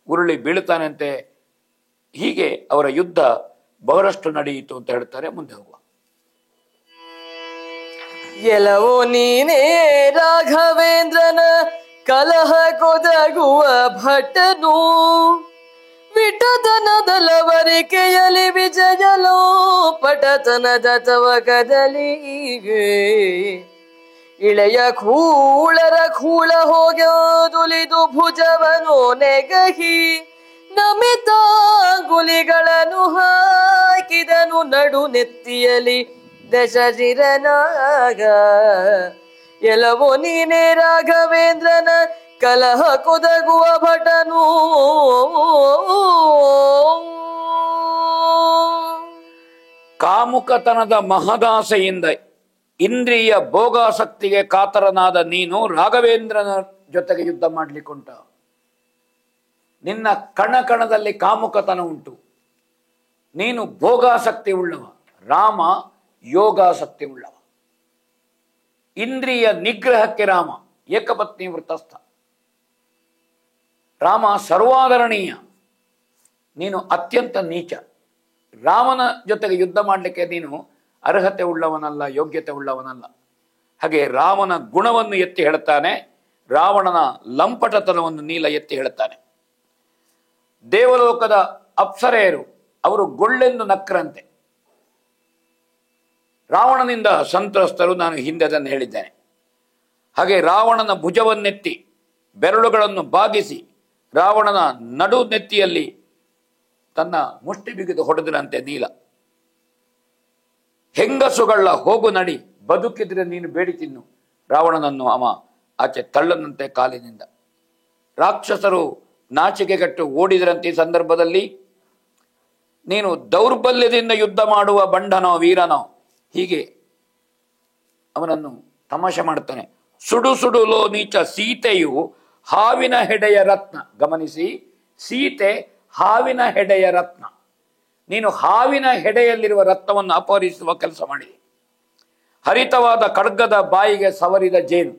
ಉರುಳಿ ಬೀಳುತ್ತಾನಂತೆ. ಹೀಗೆ ಅವರ ಯುದ್ಧ ಬಹಳಷ್ಟು ನಡೆಯಿತು ಅಂತ ಹೇಳ್ತಾರೆ. ಮುಂದೆ ಹೋಗುವ. ಎಲವೋ ನೀನೇ ರಾಘವೇಂದ್ರನ ಕಲಹ ಕೊದಗುವ ಭಟನು, ವಿಟತನದಲವರಿಕೆಯಲಿ ವಿಜಯಲೋ ಪಟತನದ ತವ ಕದಲಿಗೆ, ಇಳೆಯ ಕೂಳರ ಕೂಳ ಹೋಗುಲಿದು ಭುಜವನು ನೆಗಹಿ, ನಮಿತಾಂಗುಲಿಗಳನ್ನು ಹಾಕಿದನು ನಡು ನೆತ್ತಿಯಲಿ ದಶಶಿರನಾಗ. ಎಲವೋ ನೀನೇ ರಾಘವೇಂದ್ರನ ಕಲಹ ಕೊದಗುವ ಭಟನು, ಕಾಮುಕತನದ ಮಹದಾಸೆಯಿಂದ ಇಂದ್ರಿಯ ಭೋಗಾಸಕ್ತಿಗೆ ಕಾತರನಾದ ನೀನು ರಾಘವೇಂದ್ರನ ಜೊತೆಗೆ ಯುದ್ಧ ಮಾಡ್ಲಿಕ್ಕುಂಟ. ನಿನ್ನ ಕಣಕಣದಲ್ಲಿ ಕಾಮುಕತನ ಉಂಟು, ನೀನು ಭೋಗಾಸಕ್ತಿ ಉಳ್ಳವ, ರಾಮ ಯೋಗಾಸಕ್ತಿ ಉಳ್ಳವ. ಇಂದ್ರಿಯ ನಿಗ್ರಹಕ್ಕೆ ರಾಮ ಏಕಪತ್ನಿ ವೃತಸ್ಥ, ರಾಮ ಸರ್ವಾದರಣೀಯ, ನೀನು ಅತ್ಯಂತ ನೀಚ. ರಾಮನ ಜೊತೆಗೆ ಯುದ್ಧ ಮಾಡಲಿಕ್ಕೆ ನೀನು ಅರ್ಹತೆ ಉಳ್ಳವನಲ್ಲ, ಯೋಗ್ಯತೆ ಉಳ್ಳವನಲ್ಲ. ಹಾಗೆ ರಾಮನ ಗುಣವನ್ನು ಎತ್ತಿ ಹೇಳ್ತಾನೆ, ರಾವಣನ ಲಂಪಟತನವನ್ನು ನೀಲ ಎತ್ತಿ ಹೇಳ್ತಾನೆ. ದೇವಲೋಕದ ಅಪ್ಸರೆಯರು ಅವರು ಗೊಳ್ಳೆಂದು ನಕ್ರಂತೆ. ರಾವಣನಿಂದ ಸಂತ್ರಸ್ತರು, ನಾನು ಹಿಂದೆ ಅದನ್ನು ಹೇಳಿದ್ದೇನೆ. ಹಾಗೆ ರಾವಣನ ಭುಜವನ್ನೆತ್ತಿ ಬೆರಳುಗಳನ್ನು ಬಾಗಿಸಿ ರಾವಣನ ನಡು ನೆತ್ತಿಯಲ್ಲಿ ತನ್ನ ಮುಷ್ಟಿ ಬಿಗಿದು ಹೊಡೆದರಂತೆ ನೀಲ. ಹೆಂಗಸುಗಳ ಹೋಗು ನಡಿ, ಬದುಕಿದ್ರೆ ನೀನು ಬೇಡಿ ತಿನ್ನು. ರಾವಣನನ್ನು ಅವ ಆಚೆ ತಳ್ಳನಂತೆ ಕಾಲಿನಿಂದ. ರಾಕ್ಷಸರು ನಾಚಿಕೆಗೆಟ್ಟು ಓಡಿದರಂತೆ. ಈ ಸಂದರ್ಭದಲ್ಲಿ ನೀನು ದೌರ್ಬಲ್ಯದಿಂದ ಯುದ್ಧ ಮಾಡುವ ಬಂಡನೋ ವೀರನೋ, ಹೀಗೆ ಅವನನ್ನು ತಮಾಷೆ ಮಾಡ್ತಾನೆ. ಸುಡು ಸುಡುಲೋ ನೀಚ ಸೀತೆಯು ಹಾವಿನ ಹೆಡೆಯ ರತ್ನ. ಗಮನಿಸಿ, ಸೀತೆ ಹಾವಿನ ಹೆಡೆಯ ರತ್ನ. ನೀನು ಹಾವಿನ ಹೆಡೆಯಲ್ಲಿರುವ ರತ್ನವನ್ನು ಅಪಹರಿಸುವ ಕೆಲಸ ಮಾಡಿದೆ. ಹರಿತವಾದ ಖಡ್ಗದ ಬಾಯಿಗೆ ಸವರಿದ ಜೇನು.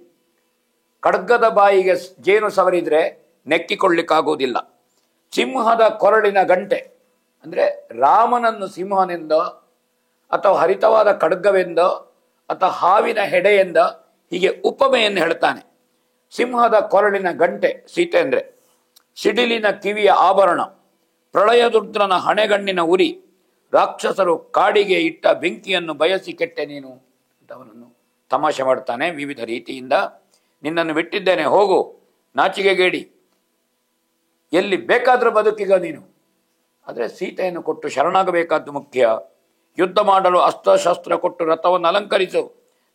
ಖಡ್ಗದ ಬಾಯಿಗೆ ಜೇನು ಸವರಿದ್ರೆ ನೆಕ್ಕಿಕೊಳ್ಳಿಕ್ಕಾಗುವುದಿಲ್ಲ. ಸಿಂಹದ ಕೊರಳಿನ ಗಂಟೆ ಅಂದ್ರೆ ರಾಮನನ್ನು ಸಿಂಹನೆಂದ ಅಥವಾ ಹರಿತವಾದ ಖಡ್ಗವೆಂದ ಅಥವಾ ಹಾವಿನ ಹೆಡೆಯೆಂದ, ಹೀಗೆ ಉಪಮೆಯನ್ನು ಹೇಳ್ತಾನೆ. ಸಿಂಹದ ಕೊರಳಿನ ಗಂಟೆ ಸೀತೆ ಅಂದ್ರೆ, ಸಿಡಿಲಿನ ಕಿವಿಯ ಆಭರಣ, ಪ್ರಳಯದುರ್ದ್ರನ ಹಣೆಗಣ್ಣಿನ ಉರಿ, ರಾಕ್ಷಸರು ಕಾಡಿಗೆ ಇಟ್ಟ ಬೆಂಕಿಯನ್ನು ಬಯಸಿ ಕೆಟ್ಟೆ ನೀನು ಅಂತ ಅವನನ್ನು ತಮಾಷೆ ಮಾಡ್ತಾನೆ ವಿವಿಧ ರೀತಿಯಿಂದ. ನಿನ್ನನ್ನು ಬಿಟ್ಟಿದ್ದೇನೆ, ಹೋಗು, ನಾಚಿಕೆಗೇಡಿ, ಎಲ್ಲಿ ಬೇಕಾದ್ರೂ ಬದುಕಿಗ ನೀನು. ಆದರೆ ಸೀತೆಯನ್ನು ಕೊಟ್ಟು ಶರಣಾಗಬೇಕಾದ್ದು ಮುಖ್ಯ. ಯುದ್ಧ ಮಾಡಲು ಅಸ್ತ್ರಶಸ್ತ್ರ ಕೊಟ್ಟು ರಥವನ್ನು ಅಲಂಕರಿಸು,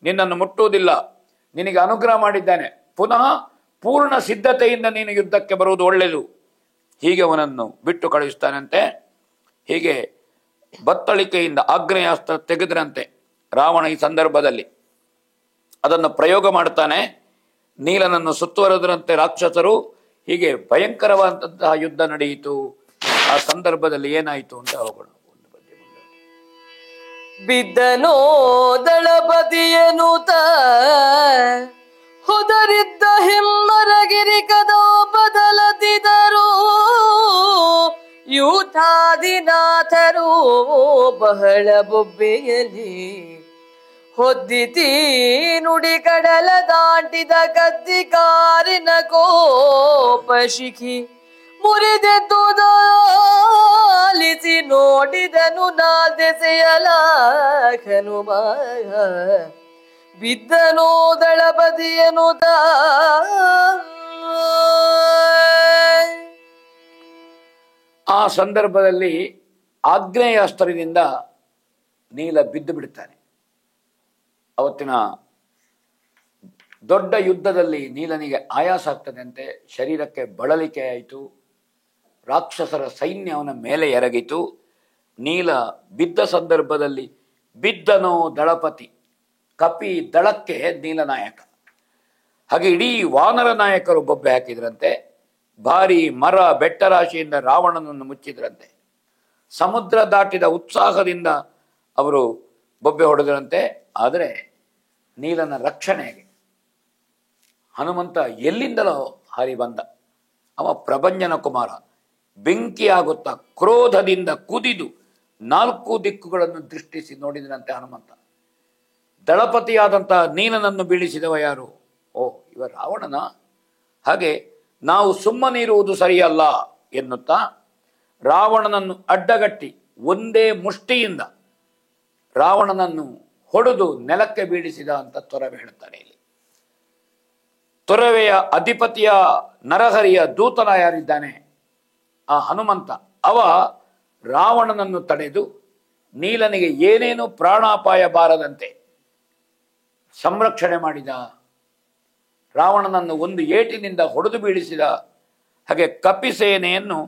ನಿನ್ನನ್ನು ಮುಟ್ಟುವುದಿಲ್ಲ, ನಿನಗೆ ಅನುಗ್ರಹ ಮಾಡಿದ್ದಾನೆ, ಪುನಃ ಪೂರ್ಣ ಸಿದ್ಧತೆಯಿಂದ ನೀನು ಯುದ್ಧಕ್ಕೆ ಬರುವುದು ಒಳ್ಳೆಯದು. ಹೀಗೆ ಅವನನ್ನು ಬಿಟ್ಟು ಕಳುಹಿಸ್ತಾನಂತೆ. ಹೀಗೆ ಬತ್ತಳಿಕೆಯಿಂದ ಆಗ್ನೇಯಾಸ್ತ್ರ ತೆಗೆದ್ರಂತೆ ರಾವಣ. ಈ ಸಂದರ್ಭದಲ್ಲಿ ಅದನ್ನು ಪ್ರಯೋಗ ಮಾಡ್ತಾನೆ. ನೀಲನನ್ನು ಸುತ್ತುವರೆದರಂತೆ ರಾಕ್ಷಸರು. ಹೀಗೆ ಭಯಂಕರವಾದಂತಹ ಯುದ್ಧ ನಡೆಯಿತು. ಆ ಸಂದರ್ಭದಲ್ಲಿ ಏನಾಯಿತು ಅಂತ ಹೋಗೋಣ. ಒಂದು ಬಗ್ಗೆ ಬಿದ್ದನೋ ದಳಪತಿಯನುತ ಹೊದರಿದ್ದ ಹಿಮ್ಮರಗಿರಿ ಕದೋ ಬದಲದಿದರು ಯೂಥಾದಿನಾಥರು ಬಹಳ ಬೊಬ್ಬೆಯಲಿ ಹೊದ್ದಿತಿ ನುಡಿ ಕಡಲ ದಾಟಿದ ಕದ್ದಿಕಾರಿನ ಕೋಪ ಶಿಖಿ ಮುರಿದೆದ್ದುದಾಲಿಸಿ ನೋಡಿದನು ನಾದೆಸೆಯಲ ಹನುಮ ಬಿದ್ದನೋ ದಳಪತಿಯನು ಆ ಸಂದರ್ಭದಲ್ಲಿ ಆಗ್ನೇಯಾಸ್ತ್ರದಿಂದ ನೀಲ ಬಿದ್ದು ಬಿಡುತ್ತಾನೆ. ಅವತ್ತಿನ ದೊಡ್ಡ ಯುದ್ಧದಲ್ಲಿ ನೀಲನಿಗೆ ಆಯಾಸ ಆಗ್ತದಂತೆ, ಶರೀರಕ್ಕೆ ಬಳಲಿಕೆ ಆಯಿತು, ರಾಕ್ಷಸರ ಸೈನ್ಯ ಅವನ ಮೇಲೆ ಎರಗಿತು. ನೀಲ ಬಿದ್ದ ಸಂದರ್ಭದಲ್ಲಿ ಬಿದ್ದನೋ ದಳಪತಿ, ಕಪಿ ದಳಕ್ಕೆ ನೀಲನಾಯಕ. ಹಾಗೆ ಇಡೀ ವಾನರ ನಾಯಕರು ಬೊಬ್ಬೆ ಹಾಕಿದ್ರಂತೆ. ಭಾರಿ ಮರ ಬೆಟ್ಟರಾಶಿಯಿಂದ ರಾವಣನನ್ನು ಮುಚ್ಚಿದ್ರಂತೆ. ಸಮುದ್ರ ದಾಟಿದ ಉತ್ಸಾಹದಿಂದ ಅವರು ಬೊಬ್ಬೆ ಹೊಡೆದರಂತೆ. ಆದರೆ ನೀಲನ ರಕ್ಷಣೆಗೆ ಹನುಮಂತ ಎಲ್ಲಿಂದಲೋ ಹಾರಿ ಬಂದ. ಅವ ಪ್ರಭಂಜನ ಕುಮಾರ. ಬೆಂಕಿಯಾಗುತ್ತಾ ಕ್ರೋಧದಿಂದ ಕುದಿದು 4 ದಿಕ್ಕುಗಳನ್ನು ದೃಷ್ಟಿಸಿ ನೋಡಿದನಂತೆ ಹನುಮಂತ. ದಳಪತಿಯಾದಂತಹ ನೀಲನನ್ನು ಬೀಳಿಸಿದವ ಯಾರು? ಓ, ಇವ ರಾವಣನ. ಹಾಗೆ ನಾವು ಸುಮ್ಮನಿರುವುದು ಸರಿಯಲ್ಲ ಎನ್ನುತ್ತಾ ರಾವಣನನ್ನು ಅಡ್ಡಗಟ್ಟಿ ಒಂದೇ ಮುಷ್ಟಿಯಿಂದ ರಾವಣನನ್ನು ಹೊಡೆದು ನೆಲಕ್ಕೆ ಬೀಳಿಸಿದ ಅಂತ ತೊರವೆ ಹೇಳ್ತಾನೆ. ಇಲ್ಲಿ ತೊರವೆಯ ಅಧಿಪತಿಯ ನರಹರಿಯ ದೂತನ ಯಾರಿದ್ದಾನೆ, ಆ ಹನುಮಂತ, ಅವ ರಾವಣನನ್ನು ತಡೆದು ನೀಲನಿಗೆ ಏನೇನು ಪ್ರಾಣಾಪಾಯ ಬಾರದಂತೆ ಸಂರಕ್ಷಣೆ ಮಾಡಿದ. ರಾವಣನನ್ನು ಒಂದು ಏಟಿನಿಂದ ಹೊಡೆದು ಬೀಳಿಸಿದ. ಹಾಗೆ ಕಪಿಸೇನೆಯನ್ನು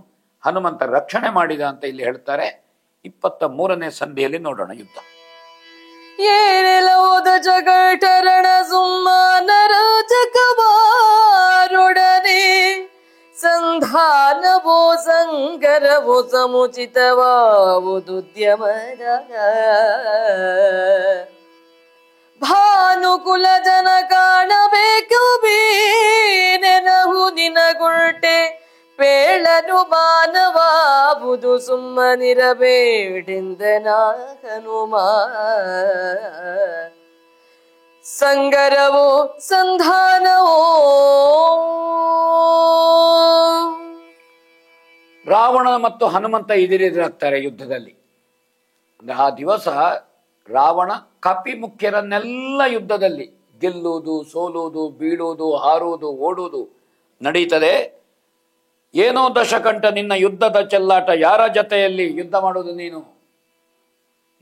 ಹನುಮಂತ ರಕ್ಷಣೆ ಮಾಡಿದ ಅಂತ ಇಲ್ಲಿ ಹೇಳ್ತಾರೆ. 23ನೇ ಸಂಧಿಯಲ್ಲಿ ನೋಡೋಣ ಯುದ್ಧ. ಏನೆಲೋದ ಜಗಟರಣ ಸುಮ್ಮನರ ಜಗವಾರೊಡನೆ ಸಂಧಾನವೋ ಸಂಗರವೋ ಸಮುಚಿತವಾವುದುದ್ಯಮದ ಭಾನುಕುಲ ಜನ ಕಾಣಬೇಕು ಬೀನೆನಹು ನಿನಗುಳ್ಟೆ ಪೇಳನು ಮಾನವಾಬುದು ಸುಮ್ಮನಿರಬೇಡೆಂದನ ಹನುಮ ಸಂಗರವೋ ಸಂಧಾನವೋ. ರಾವಣ ಮತ್ತು ಹನುಮಂತ ಎದುರೆದುರಾಗ್ತಾರೆ ಯುದ್ಧದಲ್ಲಿ. ಅಂದ್ರೆ ಆ ದಿವಸ ರಾವಣ ಕಪಿ ಮುಖ್ಯರನ್ನೆಲ್ಲ ಯುದ್ಧದಲ್ಲಿ ಗೆಲ್ಲುವುದು, ಸೋಲುವುದು, ಬೀಳುವುದು, ಹಾರುವುದು, ಓಡುವುದು ನಡೀತದೆ. ಏನೋ ದಶಕಂಠ, ನಿನ್ನ ಯುದ್ಧದ ಚೆಲ್ಲಾಟ, ಯಾರ ಜೊತೆಯಲ್ಲಿ ಯುದ್ಧ ಮಾಡುವುದು ನೀನು?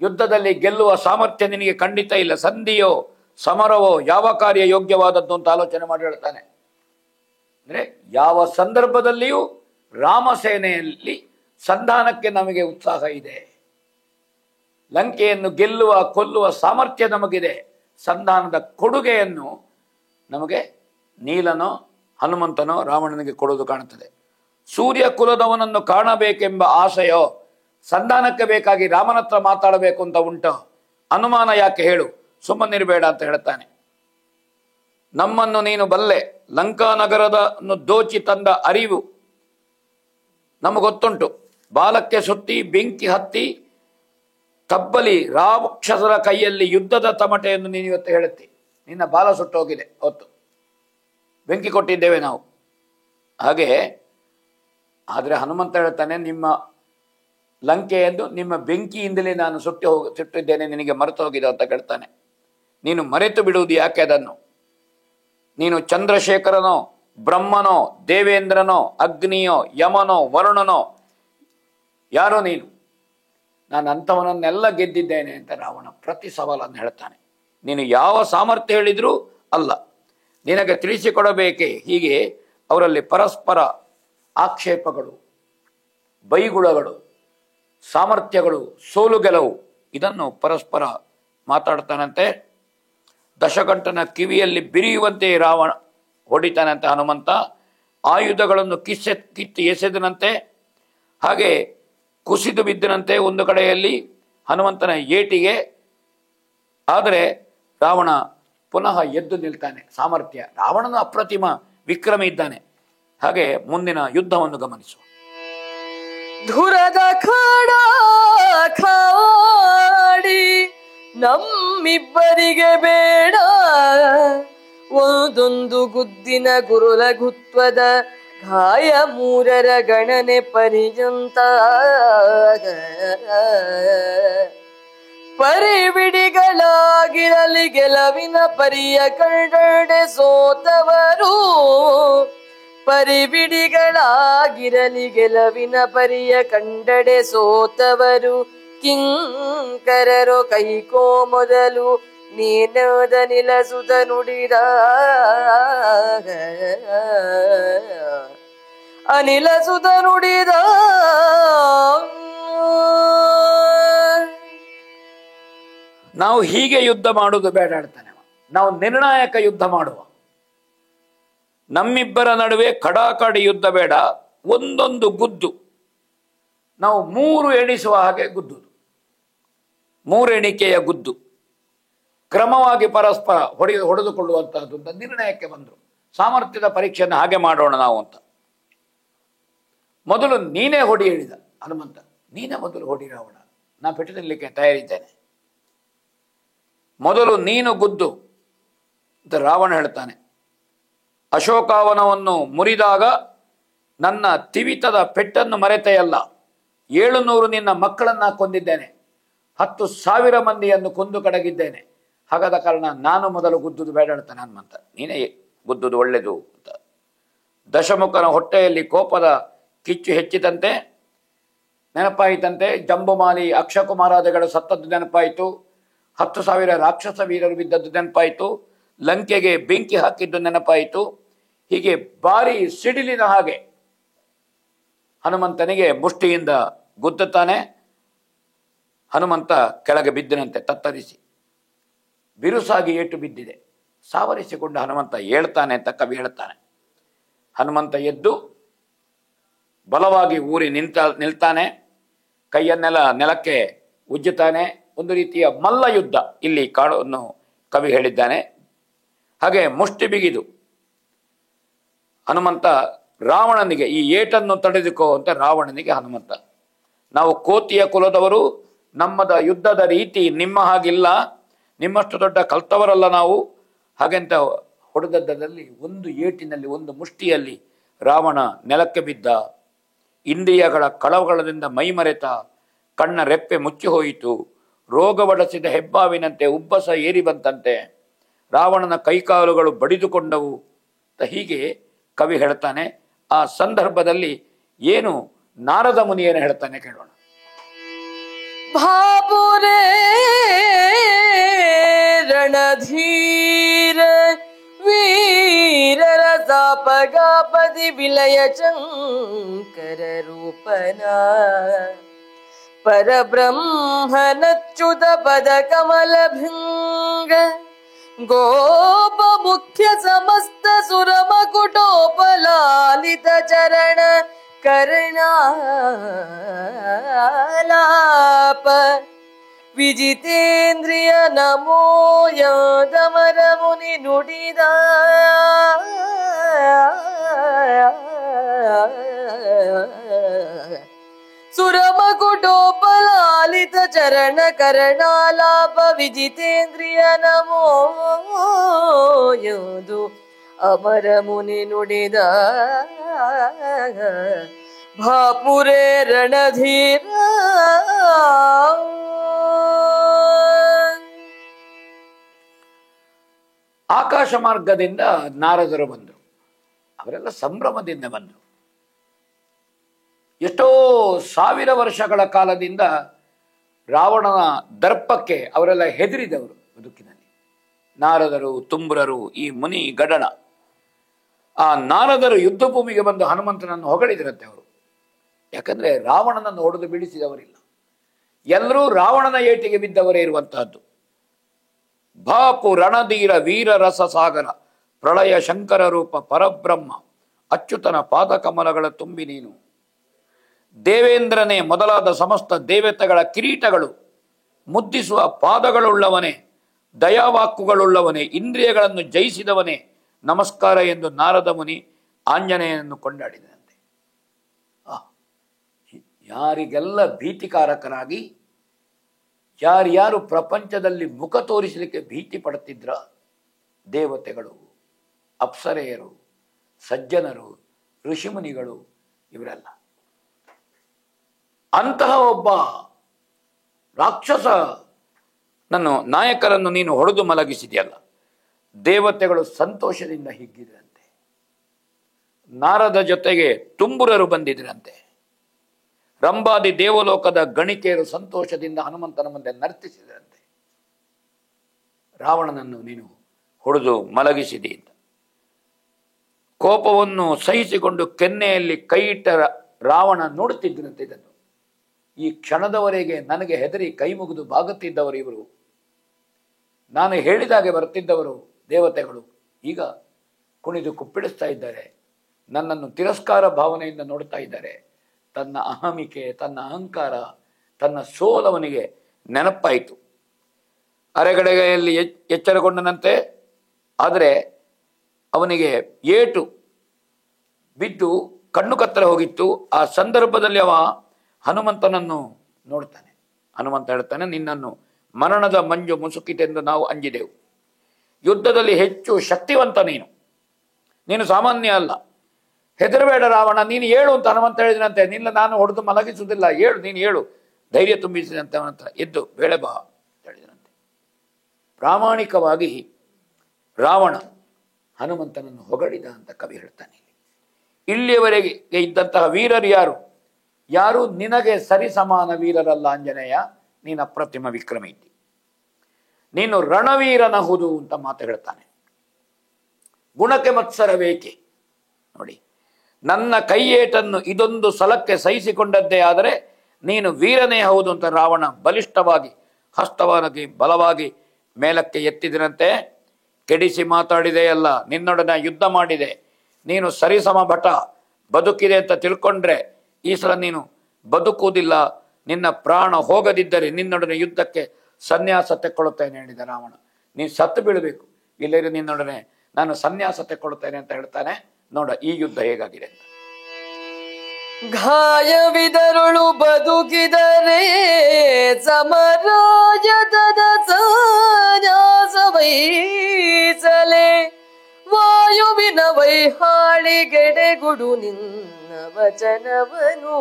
ಯುದ್ಧದಲ್ಲಿ ಗೆಲ್ಲುವ ಸಾಮರ್ಥ್ಯ ನಿನಗೆ ಖಂಡಿತ ಇಲ್ಲ. ಸಂಧಿಯೋ ಸಮರವೋ ಯಾವ ಕಾರ್ಯ ಯೋಗ್ಯವಾದದ್ದು ಅಂತ ಆಲೋಚನೆ ಮಾಡಿ ಹೇಳ್ತಾನೆ. ಅಂದ್ರೆ ಯಾವ ಸಂದರ್ಭದಲ್ಲಿಯೂ ರಾಮಸೇನೆಯಲ್ಲಿ ಸಂಧಾನಕ್ಕೆ ನಮಗೆ ಉತ್ಸಾಹ ಇದೆ. ಲಂಕೆಯನ್ನು ಗೆಲ್ಲುವ ಕೊಲ್ಲುವ ಸಾಮರ್ಥ್ಯ ನಮಗಿದೆ. ಸಂಧಾನದ ಕೊಡುಗೆಯನ್ನು ನಮಗೆ ನೀಲನೋ ಹನುಮಂತನೋ ರಾವಣನಿಗೆ ಕೊಡುವುದು ಕಾಣುತ್ತದೆ. ಸೂರ್ಯ ಕುಲದವನನ್ನು ಕಾಣಬೇಕೆಂಬ ಆಸೆಯೋ ಸಂಧಾನಕ್ಕೆ ಬೇಕಾಗಿ ರಾಮನ ಹತ್ರ ಮಾತಾಡಬೇಕು ಅಂತ ಉಂಟೋ? ಅನುಮಾನ ಯಾಕೆ ಹೇಳು, ಸುಮ್ಮನಿರಬೇಡ ಅಂತ ಹೇಳ್ತಾನೆ. ನಮ್ಮನ್ನು ನೀನು ಬಲ್ಲೆ, ಲಂಕಾನಗರದನ್ನು ದೋಚಿ ತಂದ ಅರಿವು ನಮಗೊತ್ತುಂಟು. ಬಾಲಕ್ಕೆ ಸುತ್ತಿ ಬೆಂಕಿ ಹತ್ತಿ ಕಬ್ಬಲಿ ರಾಕ್ಷಸರ ಕೈಯಲ್ಲಿ ಯುದ್ಧದ ತಮಟೆಯನ್ನು ನೀನು ಇವತ್ತು ಹೇಳುತ್ತಿ. ನಿನ್ನ ಬಾಲ ಸುಟ್ಟೋಗಿದೆ, ಹೊತ್ತು ಬೆಂಕಿ ಕೊಟ್ಟಿದ್ದೇವೆ ನಾವು. ಹಾಗೆ ಆದರೆ ಹನುಮಂತ ಹೇಳ್ತಾನೆ, ನಿಮ್ಮ ಲಂಕೆಯನ್ನು ನಿಮ್ಮ ಬೆಂಕಿಯಿಂದಲೇ ನಾನು ಸುಟ್ಟಿದ್ದೇನೆ, ನಿನಗೆ ಮರೆತು ಹೋಗಿದೆ ಅಂತ ಕೇಳ್ತಾನೆ. ನೀನು ಮರೆತು ಬಿಡುವುದು ಯಾಕೆ ಅದನ್ನು? ನೀನು ಚಂದ್ರಶೇಖರನೋ, ಬ್ರಹ್ಮನೋ, ದೇವೇಂದ್ರನೋ, ಅಗ್ನಿಯೋ, ಯಮನೋ, ವರುಣನೋ, ಯಾರೋ ನೀನು? ನಾನು ಅಂಥವನನ್ನೆಲ್ಲ ಗೆದ್ದಿದ್ದೇನೆ ಅಂತ ರಾವಣ ಪ್ರತಿ ಸವಾಲನ್ನು ಹೇಳ್ತಾನೆ. ನೀನು ಯಾವ ಸಾಮರ್ಥ್ಯ ಹೇಳಿದ್ರೂ ಅಲ್ಲ, ನಿನಗೆ ತಿಳಿಸಿಕೊಡಬೇಕೆ? ಹೀಗೆ ಅವರಲ್ಲಿ ಪರಸ್ಪರ ಆಕ್ಷೇಪಗಳು, ಬೈಗುಳಗಳು, ಸಾಮರ್ಥ್ಯಗಳು, ಸೋಲು ಗೆಲುವು, ಇದನ್ನು ಪರಸ್ಪರ ಮಾತಾಡ್ತಾನಂತೆ. ದಶಕಂಠನ ಕಿವಿಯಲ್ಲಿ ಬಿರಿಯುವಂತೆ ರಾವಣ ಹೊಡಿತಾನಂತೆ ಹನುಮಂತ. ಆಯುಧಗಳನ್ನು ಕಿತ್ತು ಎಸೆದನಂತೆ. ಹಾಗೆ ಕುಸಿದು ಬಿದ್ದನಂತೆ ಒಂದು ಕಡೆಯಲ್ಲಿ ಹನುಮಂತನ ಏಟಿಗೆ. ಆದರೆ ರಾವಣ ಪುನಃ ಎದ್ದು ನಿಲ್ತಾನೆ. ಸಾಮರ್ಥ್ಯ, ರಾವಣನ ಅಪ್ರತಿಮ ವಿಕ್ರಮ ಇದ್ದಾನೆ. ಹಾಗೆ ಮುಂದಿನ ಯುದ್ಧವನ್ನು ಗಮನಿಸುವ. ಧುರದ ಖಾಡ ಖಾಡಿ ನಮ್ಮಿಬ್ಬರಿಗೆ ಬೇಡ, ಒಂದೊಂದು ಗುದ್ದಿನ ಗುರುಲಘುತ್ವದ ಗಾಯ ಮೂರರ ಗಣನೆ ಪರ್ಯಂತ. ಪರಿಬಿಡಿಗಳಾಗಿರಲಿ ಗೆಲವಿನ ಪರಿಯ ಕಂಡಡೆ ಸೋತವರು, ಪರಿಬಿಡಿಗಳಾಗಿರಲಿ ಗೆಲವಿನ ಪರಿಯ ಕಂಡಡೆ ಸೋತವರು. ಕಿಂಕರರು ಕೈಕೋ ಮೊದಲು ನೀನದ ನಿಲಸುತ ನುಡಿದ, ಅನಿಲಸುತ ನುಡಿದ. ನಾವು ಹೀಗೆ ಯುದ್ಧ ಮಾಡುವುದು ಬೇಡ ಹೇಳ್ತಾನೆ. ನಾವು ನಿರ್ಣಾಯಕ ಯುದ್ಧ ಮಾಡುವ. ನಮ್ಮಿಬ್ಬರ ನಡುವೆ ಕಡಾಕಡಿ ಯುದ್ಧ ಬೇಡ, ಒಂದೊಂದು ಗುದ್ದು. ನಾವು 3 ಎಣಿಸುವ ಹಾಗೆ ಗುದ್ದುದು, 3 ಎಣಿಕೆಯ ಗುದ್ದು, ಕ್ರಮವಾಗಿ ಪರಸ್ಪರ ಹೊಡೆದುಕೊಳ್ಳುವಂತಹದ್ದು ಅಂತ ನಿರ್ಣಯಕ್ಕೆ ಬಂದರು. ಸಾಮರ್ಥ್ಯದ ಪರೀಕ್ಷೆಯನ್ನು ಹಾಗೆ ಮಾಡೋಣ ನಾವು ಅಂತ. ಮೊದಲು ನೀನೇ ಹೊಡಿ ಹೇಳಿದ ಹನುಮಂತ. ನೀನೇ ಮೊದಲು ಹೊಡಿ ರಾವಣ, ನಾ ಪೆಟ್ಟು ತಿನ್ನಲಿಕ್ಕೆ ತಯಾರಿದ್ದೇನೆ, ಮೊದಲು ನೀನು ಗುದ್ದು ಅಂತ ರಾವಣ ಹೇಳ್ತಾನೆ. ಅಶೋಕಾವನವನ್ನು ಮುರಿದಾಗ ನನ್ನ ತಿವಿತದ ಪೆಟ್ಟನ್ನು ಮರೆತೆಯಲ್ಲ, 700 ನಿನ್ನ ಮಕ್ಕಳನ್ನ ಕೊಂದಿದ್ದೇನೆ, 10,000 ಮಂದಿಯನ್ನು ಕೊಂದು ಕಡಗಿದ್ದೇನೆ. ಹಾಗಾದ ಕಾರಣ ನಾನು ಮೊದಲು ಗುದ್ದುದು ಬೇಡ ಹೇಳ್ತಾನೆ ಹನುಮಂತ. ನೀನೇ ಗುದ್ದುದು ಒಳ್ಳೆಯದು ಅಂತ. ದಶಮುಖನ ಹೊಟ್ಟೆಯಲ್ಲಿ ಕೋಪದ ಕಿಚ್ಚು ಹೆಚ್ಚಿದಂತೆ ನೆನಪಾಯಿತಂತೆ. ಜಂಬುಮಾಲಿ ಅಕ್ಷಕುಮಾರಾದಿಗಳು ಸತ್ತದ್ದು ನೆನಪಾಯಿತು. 10,000 ರಾಕ್ಷಸ ವೀರರು ಬಿದ್ದದ್ದು ನೆನಪಾಯಿತು. ಲಂಕೆಗೆ ಬೆಂಕಿ ಹಾಕಿದ್ದು ನೆನಪಾಯಿತು. ಹೀಗೆ ಭಾರಿ ಸಿಡಿಲಿನ ಹಾಗೆ ಹನುಮಂತನಿಗೆ ಮುಷ್ಟಿಯಿಂದ ಗುದ್ದುತ್ತಾನೆ. ಹನುಮಂತ ಕೆಳಗೆ ಬಿದ್ದನಂತೆ ತತ್ತರಿಸಿ. ಬಿರುಸಾಗಿ ಏಟು ಬಿದ್ದಿದೆ. ಸಾವರಿಸಿಕೊಂಡು ಹನುಮಂತ ಏಳ್ತಾನೆ ಅಂತ ಕವಿ ಹೇಳ್ತಾನೆ. ಹನುಮಂತ ಎದ್ದು ಬಲವಾಗಿ ಊರಿ ನಿಲ್ತಾನೆ. ಕೈಯನ್ನೆಲ್ಲ ನೆಲಕ್ಕೆ ಉಜ್ಜುತ್ತಾನೆ. ಒಂದು ರೀತಿಯ ಮಲ್ಲ ಯುದ್ಧ ಇಲ್ಲಿ ಕಾಣುವನ್ನು ಕವಿ ಹೇಳಿದ್ದಾನೆ. ಹಾಗೆ ಮುಷ್ಟಿ ಬಿಗಿದು ಹನುಮಂತ ರಾವಣನಿಗೆ ಈ ಏಟನ್ನು ತಡೆದುಕೋ ಅಂತ ರಾವಣನಿಗೆ ಹನುಮಂತ. ನಾವು ಕೋತಿಯ ಕುಲದವರು, ನಮ್ಮದ ಯುದ್ಧದ ರೀತಿ ನಿಮ್ಮ ಹಾಗಿಲ್ಲ, ನಿಮ್ಮಷ್ಟು ದೊಡ್ಡ ಕಲ್ತವರಲ್ಲ ನಾವು. ಹಾಗೆಂತ ಹೊಡೆದದ್ದರಲ್ಲಿ ಒಂದು ಏಟಿನಲ್ಲಿ, ಒಂದು ಮುಷ್ಟಿಯಲ್ಲಿ ರಾವಣ ನೆಲಕ್ಕೆ ಬಿದ್ದ. ಇಂದ್ರಿಯಗಳ ಕಳವಳದಿಂದ ಮೈಮರೆತ, ಕಣ್ಣ ರೆಪ್ಪೆ ಮುಚ್ಚಿ ಹೋಯಿತು. ರೋಗವಡಸಿದ ಹೆಬ್ಬಾವಿನಂತೆ ಉಬ್ಬಸ ಏರಿ ಬಂತಂತೆ. ರಾವಣನ ಕೈಕಾಲುಗಳು ಬಡಿದುಕೊಂಡವು ಅಂತ ಹೀಗೆ ಕವಿ ಹೇಳ್ತಾನೆ. ಆ ಸಂದರ್ಭದಲ್ಲಿ ಏನು ನಾರದ ಮುನಿಯನ್ನು ಹೇಳ್ತಾನೆ ಕೇಳೋಣ. ಭಾಪುರೇ ರಣಧೀರ ವೀರರ ಸಾಪಗಾಪದಿ ವಿಲಯ ಚಂಕರ ರೂಪನ ಪರಬ್ರಹ್ಮನಚ್ಯುತ ಪದ ಕಮಲ ಭೃಂಗ ಗೋಪ ಮುಖ್ಯ ಸಮಸ್ತ ಸುರಮಕುಟೋಪಲಾಲಿತ ಚರಣ ಕರ್ಣಾಲಾಪ ವಿಜಿತೇಂದ್ರಿಯ ನಮೋ ಯಾದಮರ ಮುನಿ ನುಡಿದ ಸುರಮಕುಟೋಪಲಾಲಿತ ಚರಣ ಕರ್ಣಾಲಾಪ ವಿಜಿತೇಂದ್ರಿಯ ನಮೋ ಯೋದು ಅಮರ ಮುನಿ ನುಡಿದ ಭಾಪುರೇ ರಣಧೀರ. ಆಕಾಶ ಮಾರ್ಗದಿಂದ ನಾರದರು ಬಂದರು. ಅವರೆಲ್ಲ ಸಂಭ್ರಮದಿಂದ ಬಂದರು. ಎಷ್ಟೋ 1000 ವರ್ಷಗಳ ಕಾಲದಿಂದ ರಾವಣನ ದರ್ಪಕ್ಕೆ ಅವರೆಲ್ಲ ಹೆದರಿದವರು ಬದುಕಿನಲ್ಲಿ. ನಾರದರು, ತುಂಬುರರು, ಈ ಮುನಿ ಗಡಣ. ಆ ನಾರದರು ಯುದ್ಧ ಭೂಮಿಗೆ ಬಂದು ಹನುಮಂತನನ್ನು ಹೊಗಳಿದ್ರಂತೆ ಅವರು. ಯಾಕಂದ್ರೆ ರಾವಣನನ್ನು ಹೊಡೆದು ಬೀಳಿಸಿದವರಿಲ್ಲ, ಎಲ್ಲರೂ ರಾವಣನ ಏಟಿಗೆ ಬಿದ್ದವರೇ ಇರುವಂತಹದ್ದು. ಭಾಪು ರಣಧೀರ ವೀರ ರಸ ಸಾಗರ ಪ್ರಳಯ ಶಂಕರ ರೂಪ ಪರಬ್ರಹ್ಮ ಅಚ್ಯುತನ ಪಾದಕಮಲಗಳ ತುಂಬಿ ನೀನು. ದೇವೇಂದ್ರನೇ ಮೊದಲಾದ ಸಮಸ್ತ ದೇವತೆಗಳ ಕಿರೀಟಗಳು ಮುದ್ದಿಸುವ ಪಾದಗಳುಳ್ಳವನೇ, ದಯಾವಾಕ್ಕುಗಳುಳ್ಳವನೇ, ಇಂದ್ರಿಯಗಳನ್ನು ಜಯಿಸಿದವನೇ, ನಮಸ್ಕಾರ ಎಂದು ನಾರದ ಮುನಿ ಆಂಜನೇಯನನ್ನು ಕೊಂಡಾಡಿದಂತೆ. ಯಾರಿಗೆಲ್ಲ ಭೀತಿಕಾರಕರಾಗಿ ಯಾರ್ಯಾರು ಪ್ರಪಂಚದಲ್ಲಿ ಮುಖ ತೋರಿಸಲಿಕ್ಕೆ ಭೀತಿ ಪಡುತ್ತಿದ್ರ, ದೇವತೆಗಳು, ಅಪ್ಸರೆಯರು, ಸಜ್ಜನರು, ಋಷಿಮುನಿಗಳು, ಇವರೆಲ್ಲ. ಅಂತಹ ಒಬ್ಬ ರಾಕ್ಷಸ ನನ್ನ ನಾಯಕರನ್ನು ನೀನು ಹೊಡೆದು ಮಲಗಿಸಿದೆಯಲ್ಲ. ದೇವತೆಗಳು ಸಂತೋಷದಿಂದ ಹಿಗ್ಗಿದ್ರಂತೆ. ನಾರದ ಜೊತೆಗೆ ತುಂಬುರರು ಬಂದಿದ್ರಂತೆ. ರಂಭಾದಿ ದೇವಲೋಕದ ಗಣಿಕೆಯರು ಸಂತೋಷದಿಂದ ಹನುಮಂತನ ಮುಂದೆ ನರ್ತಿಸಿದ್ರಂತೆ. ರಾವಣನನ್ನು ನೀನು ಹೊಡೆದು ಮಲಗಿಸಿದೆ ಅಂತ ಕೋಪವನ್ನು ಸಹಿಸಿಕೊಂಡು ಕೆನ್ನೆಯಲ್ಲಿ ಕೈ ಇಟ್ಟ ರಾವಣ ನೋಡುತ್ತಿದ್ದರಂತೆ. ಇದನ್ನು ಈ ಕ್ಷಣದವರೆಗೆ ನನಗೆ ಹೆದರಿ ಕೈ ಮುಗಿದು ಬಾಗುತ್ತಿದ್ದವರು ಇವರು, ನಾನು ಹೇಳಿದಾಗೆ ಬರ್ತಿದ್ದವರು ದೇವತೆಗಳು, ಈಗ ಕುಣಿದು ಕುಪ್ಪಿಳಿಸ್ತಾ ಇದ್ದಾರೆ, ನನ್ನನ್ನು ತಿರಸ್ಕಾರ ಭಾವನೆಯಿಂದ ನೋಡ್ತಾ ಇದ್ದಾರೆ. ತನ್ನ ಅಹಮಿಕೆ, ತನ್ನ ಅಹಂಕಾರ, ತನ್ನ ಸೋಲವನಿಗೆ ನೆನಪಾಯಿತು. ಅರೆಗಡೆಯಲ್ಲಿ ಎಚ್ಚರಗೊಂಡನಂತೆ. ಆದರೆ ಅವನಿಗೆ ಏಟು ಬಿದ್ದು ಕಣ್ಣು ಕತ್ತರೆ ಹೋಗಿತ್ತು. ಆ ಸಂದರ್ಭದಲ್ಲಿ ಅವ ಹನುಮಂತನನ್ನು ನೋಡ್ತಾನೆ. ಹನುಮಂತ ಹೇಳ್ತಾನೆ, ನಿನ್ನನ್ನು ಮರಣದ ಮಂಜು ಮುಸುಕಿತೆಂದು ನಾವು ಅಂಜಿದೆವು. ಯುದ್ಧದಲ್ಲಿ ಹೆಚ್ಚು ಶಕ್ತಿವಂತ ನೀನು ಸಾಮಾನ್ಯ ಅಲ್ಲ. ಹೆದರಬೇಡ ರಾವಣ, ನೀನು ಏಳು ಅಂತ ಹನುಮಂತ ಹೇಳಿದನಂತೆ. ನಿನ್ನ ನಾನು ಹೊಡೆದು ಮಲಗಿಸುವುದಿಲ್ಲ, ಏಳು, ನೀನು ಏಳು, ಧೈರ್ಯ ತುಂಬಿಸಿದಂತೆ ಅವನಂತ ಎದ್ದು ಬೇಳೆ ಬಾ ಹೇಳಿದನಂತೆ. ಪ್ರಾಮಾಣಿಕವಾಗಿ ರಾವಣ ಹನುಮಂತನನ್ನು ಹೊಗಳಿದ ಅಂತ ಕವಿ ಹೇಳ್ತಾನೆ. ಇಲ್ಲಿಯವರೆಗೆ ಇದ್ದಂತಹ ವೀರರು ಯಾರು ನಿನಗೆ ಸರಿ ಸಮಾನ ವೀರರಲ್ಲ ಆಂಜನೇಯ, ನೀನು ಅಪ್ರತಿಮ ವಿಕ್ರಮ ಇದ್ದಿ, ನೀನು ರಣವೀರನಹುದು ಅಂತ ಮಾತು ಹೇಳ್ತಾನೆ. ಗುಣಕ್ಕೆ ಮತ್ಸರವೇಕೆ ನೋಡಿ, ನನ್ನ ಕೈಯೇಟನ್ನು ಇದೊಂದು ಸಲಕ್ಕೆ ಸಹಿಸಿಕೊಂಡದ್ದೇ ಆದರೆ ನೀನು ವೀರನೇ ಹೌದು ಅಂತ ರಾವಣ ಬಲಿಷ್ಠವಾಗಿ ಹಸ್ತವಾಗಿ ಬಲವಾಗಿ ಮೇಲಕ್ಕೆ ಎತ್ತಿದನಂತೆ. ಕೆಡಿಸಿ ಮಾತಾಡಿದೆಯಲ್ಲ, ನಿನ್ನೊಡನೆ ಯುದ್ಧ ಮಾಡಿದೆ, ನೀನು ಸರಿಸಮ ಭಟ, ಬದುಕಿದೆ ಅಂತ ತಿಳ್ಕೊಂಡ್ರೆ ಈ ಸಲ ನೀನು ಬದುಕುವುದಿಲ್ಲ, ನಿನ್ನ ಪ್ರಾಣ ಹೋಗದಿದ್ದರೆ ನಿನ್ನೊಡನೆ ಯುದ್ಧಕ್ಕೆ ಸನ್ಯಾಸ ತೆಕ್ಕೊಳ್ಳುತ್ತೇನೆ ಹೇಳಿದ ರಾವಣ. ನೀನು ಸತ್ತು ಬೀಳಬೇಕು, ಇಲ್ಲದ್ರೆ ನಿನ್ನೊಡನೆ ನಾನು ಸನ್ಯಾಸ ತೆಕ್ಕೊಳ್ಳುತ್ತೇನೆ ಅಂತ ಹೇಳ್ತಾನೆ. ನೋಡ ಈ ಯುದ್ಧ ಹೇಗಾಗಿದೆ ಅಂತ. ಗಾಯವಿದರುಳು ಬದುಕಿದರೆ ಸಮರಾಜದ ಸನ್ಯಾಸ ವಹಿಸಲೆ, ವಾಯುವಿನ ವೈಹಾಳಿಗೆಡೆಗುಡು ನಿನ್ನ ವಚನವನು.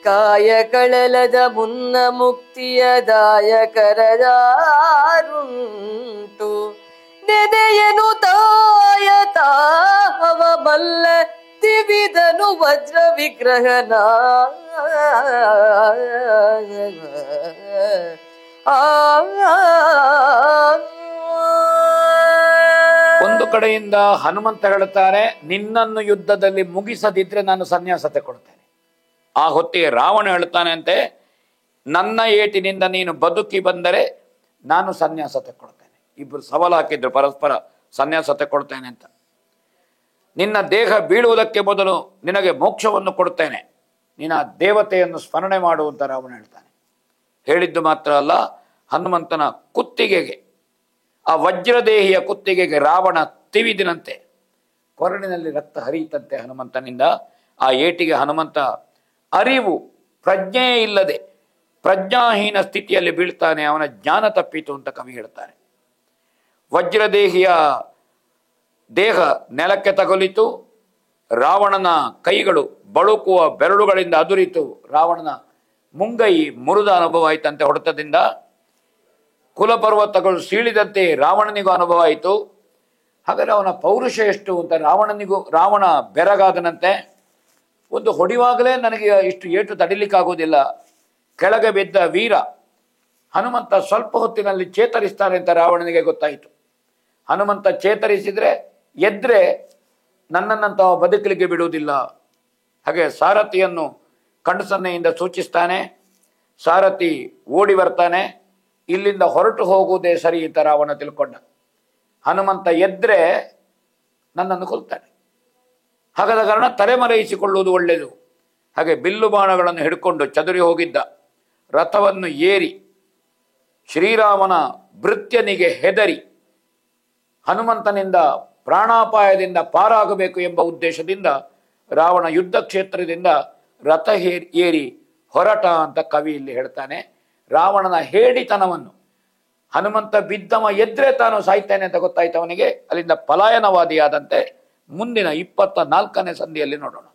ಕಾಯ ಕಳಲದ ಮುನ್ನ ಮುಕ್ತಿಯ ದಾಯಕರದಾರುಂಟು, ನೆನೆಯನು ತಾಯ ತಾವ ಮಲ್ಲ ತಿವಿದನು ವಜ್ರ ವಿಗ್ರಹನ. ಒಂದು ಕಡೆಯಿಂದ ಹನುಮಂತ ಹೇಳ್ತಾರೆ, ನಿನ್ನನ್ನು ಯುದ್ಧದಲ್ಲಿ ಮುಗಿಸದಿದ್ರೆ ನಾನು ಸನ್ಯಾಸ ತಗೊಳ್ತೇನೆ. ಆ ಹೊತ್ತಿಗೆ ರಾವಣ ಹೇಳ್ತಾನೆ ಅಂತೆ, ನನ್ನ ಏಟಿನಿಂದ ನೀನು ಬದುಕಿ ಬಂದರೆ ನಾನು ಸನ್ಯಾಸ ತಗೊಳ್ತೇನೆ. ಇಬ್ಬರು ಸವಾಲು ಹಾಕಿದ್ರು ಪರಸ್ಪರ, ಸನ್ಯಾಸ ತಗೊಳ್ತೇನೆ ಅಂತ. ನಿನ್ನ ದೇಹ ಬೀಳುವುದಕ್ಕೆ ಮೊದಲು ನಿನಗೆ ಮೋಕ್ಷವನ್ನು ಕೊಡ್ತೇನೆ, ನಿನ್ನ ದೇವತೆಯನ್ನು ಸ್ಮರಣೆ ಮಾಡುವಂತ ರಾವಣ ಹೇಳ್ತಾನೆ. ಹೇಳಿದ್ದು ಮಾತ್ರ ಅಲ್ಲ, ಹನುಮಂತನ ಕುತ್ತಿಗೆಗೆ, ಆ ವಜ್ರದೇಹಿಯ ಕುತ್ತಿಗೆಗೆ ರಾವಣ ತಿವಿದಿನಂತೆ. ಕೊರಳಿನಲ್ಲಿ ರಕ್ತ ಹರಿಯಿತಂತೆ ಹನುಮಂತನಿಂದ. ಆ ಏಟಿಗೆ ಹನುಮಂತ ಅರಿವು ಪ್ರಜ್ಞೆ ಇಲ್ಲದೆ ಪ್ರಜ್ಞಾಹೀನ ಸ್ಥಿತಿಯಲ್ಲಿ ಬೀಳ್ತಾನೆ. ಅವನ ಜ್ಞಾನ ತಪ್ಪಿತು ಅಂತ ಕವಿ ಹೇಳ್ತಾರೆ. ವಜ್ರದೇಹಿಯ ದೇಹ ನೆಲಕ್ಕೆ ತಗುಲಿತು. ರಾವಣನ ಕೈಗಳು ಬಳುಕುವ ಬೆರಳುಗಳಿಂದ ಅದುರಿತು. ರಾವಣನ ಮುಂಗೈ ಮುರಿದ ಅನುಭವ ಆಯ್ತಂತೆ ಹೊಡೆತದಿಂದ. ಕುಲಪರ್ವತಗಳು ಸೀಳಿದಂತೆ ರಾವಣನಿಗೂ ಅನುಭವ ಆಯಿತು. ಹಾಗಾದ್ರೆ ಅವನ ಪೌರುಷ ಎಷ್ಟು ಅಂತ ರಾವಣ ಬೆರಗಾದನಂತೆ. ಒಂದು ಹೊಡೆಯುವಾಗಲೇ ನನಗೆ ಇಷ್ಟು ಏಟು ತಡಿಲಿಕ್ಕಾಗೋದಿಲ್ಲ. ಕೆಳಗೆ ಬಿದ್ದ ವೀರ ಹನುಮಂತ ಸ್ವಲ್ಪ ಹೊತ್ತಿನಲ್ಲಿ ಚೇತರಿಸ್ತಾನೆ ಅಂತ ರಾವಣನಿಗೆ ಗೊತ್ತಾಯಿತು. ಹನುಮಂತ ಚೇತರಿಸಿದ್ರೆ ಎದ್ರೆ ನನ್ನನ್ನಂತ ಬದುಕಲಿಕ್ಕೆ ಬಿಡುವುದಿಲ್ಲ. ಹಾಗೆ ಸಾರಥಿಯನ್ನು ಕಣ್ಣು ಸೂಚಿಸ್ತಾನೆ. ಸಾರಥಿ ಓಡಿ ಬರ್ತಾನೆ. ಇಲ್ಲಿಂದ ಹೊರಟು ಹೋಗುವುದೇ ಸರಿ ಅಂತ ರಾವಣ ತಿಳ್ಕೊಂಡ. ಹನುಮಂತ ಎದ್ರೆ ನನ್ನನ್ನು ಕೊಲ್ತಾನೆ. ಹಾಗಾದ ಕಾರಣ ತಲೆಮರೆಯಿಸಿಕೊಳ್ಳುವುದು ಒಳ್ಳೆಯದು. ಹಾಗೆ ಬಿಲ್ಲು ಬಾಣಗಳನ್ನು ಹಿಡ್ಕೊಂಡು ಚದುರಿ ಹೋಗಿದ್ದ ರಥವನ್ನು ಏರಿ ಶ್ರೀರಾಮನ ಭೃತ್ಯನಿಗೆ ಹೆದರಿ ಹನುಮಂತನಿಂದ ಪ್ರಾಣಾಪಾಯದಿಂದ ಪಾರಾಗಬೇಕು ಎಂಬ ಉದ್ದೇಶದಿಂದ ರಾವಣ ಯುದ್ಧ ಕ್ಷೇತ್ರದಿಂದ ರಥ ಏರಿ ಹೊರಟ ಅಂತ ಕವಿ ಇಲ್ಲಿ ಹೇಳ್ತಾನೆ. ರಾವಣನ ಹೇಡಿತನವನ್ನು, ಹನುಮಂತ ಬಿದ್ದವ ಎದ್ರೆ ತಾನು ಸಾಯ್ತಾನೆ ಅಂತ ಗೊತ್ತಾಯ್ತು ಅವನಿಗೆ. ಅಲ್ಲಿಂದ ಪಲಾಯನವಾದಿಯಾದಂತೆ ಮುಂದಿನ 24ನೇ ಸಂಧಿಯಲ್ಲಿ ನೋಡೋಣ.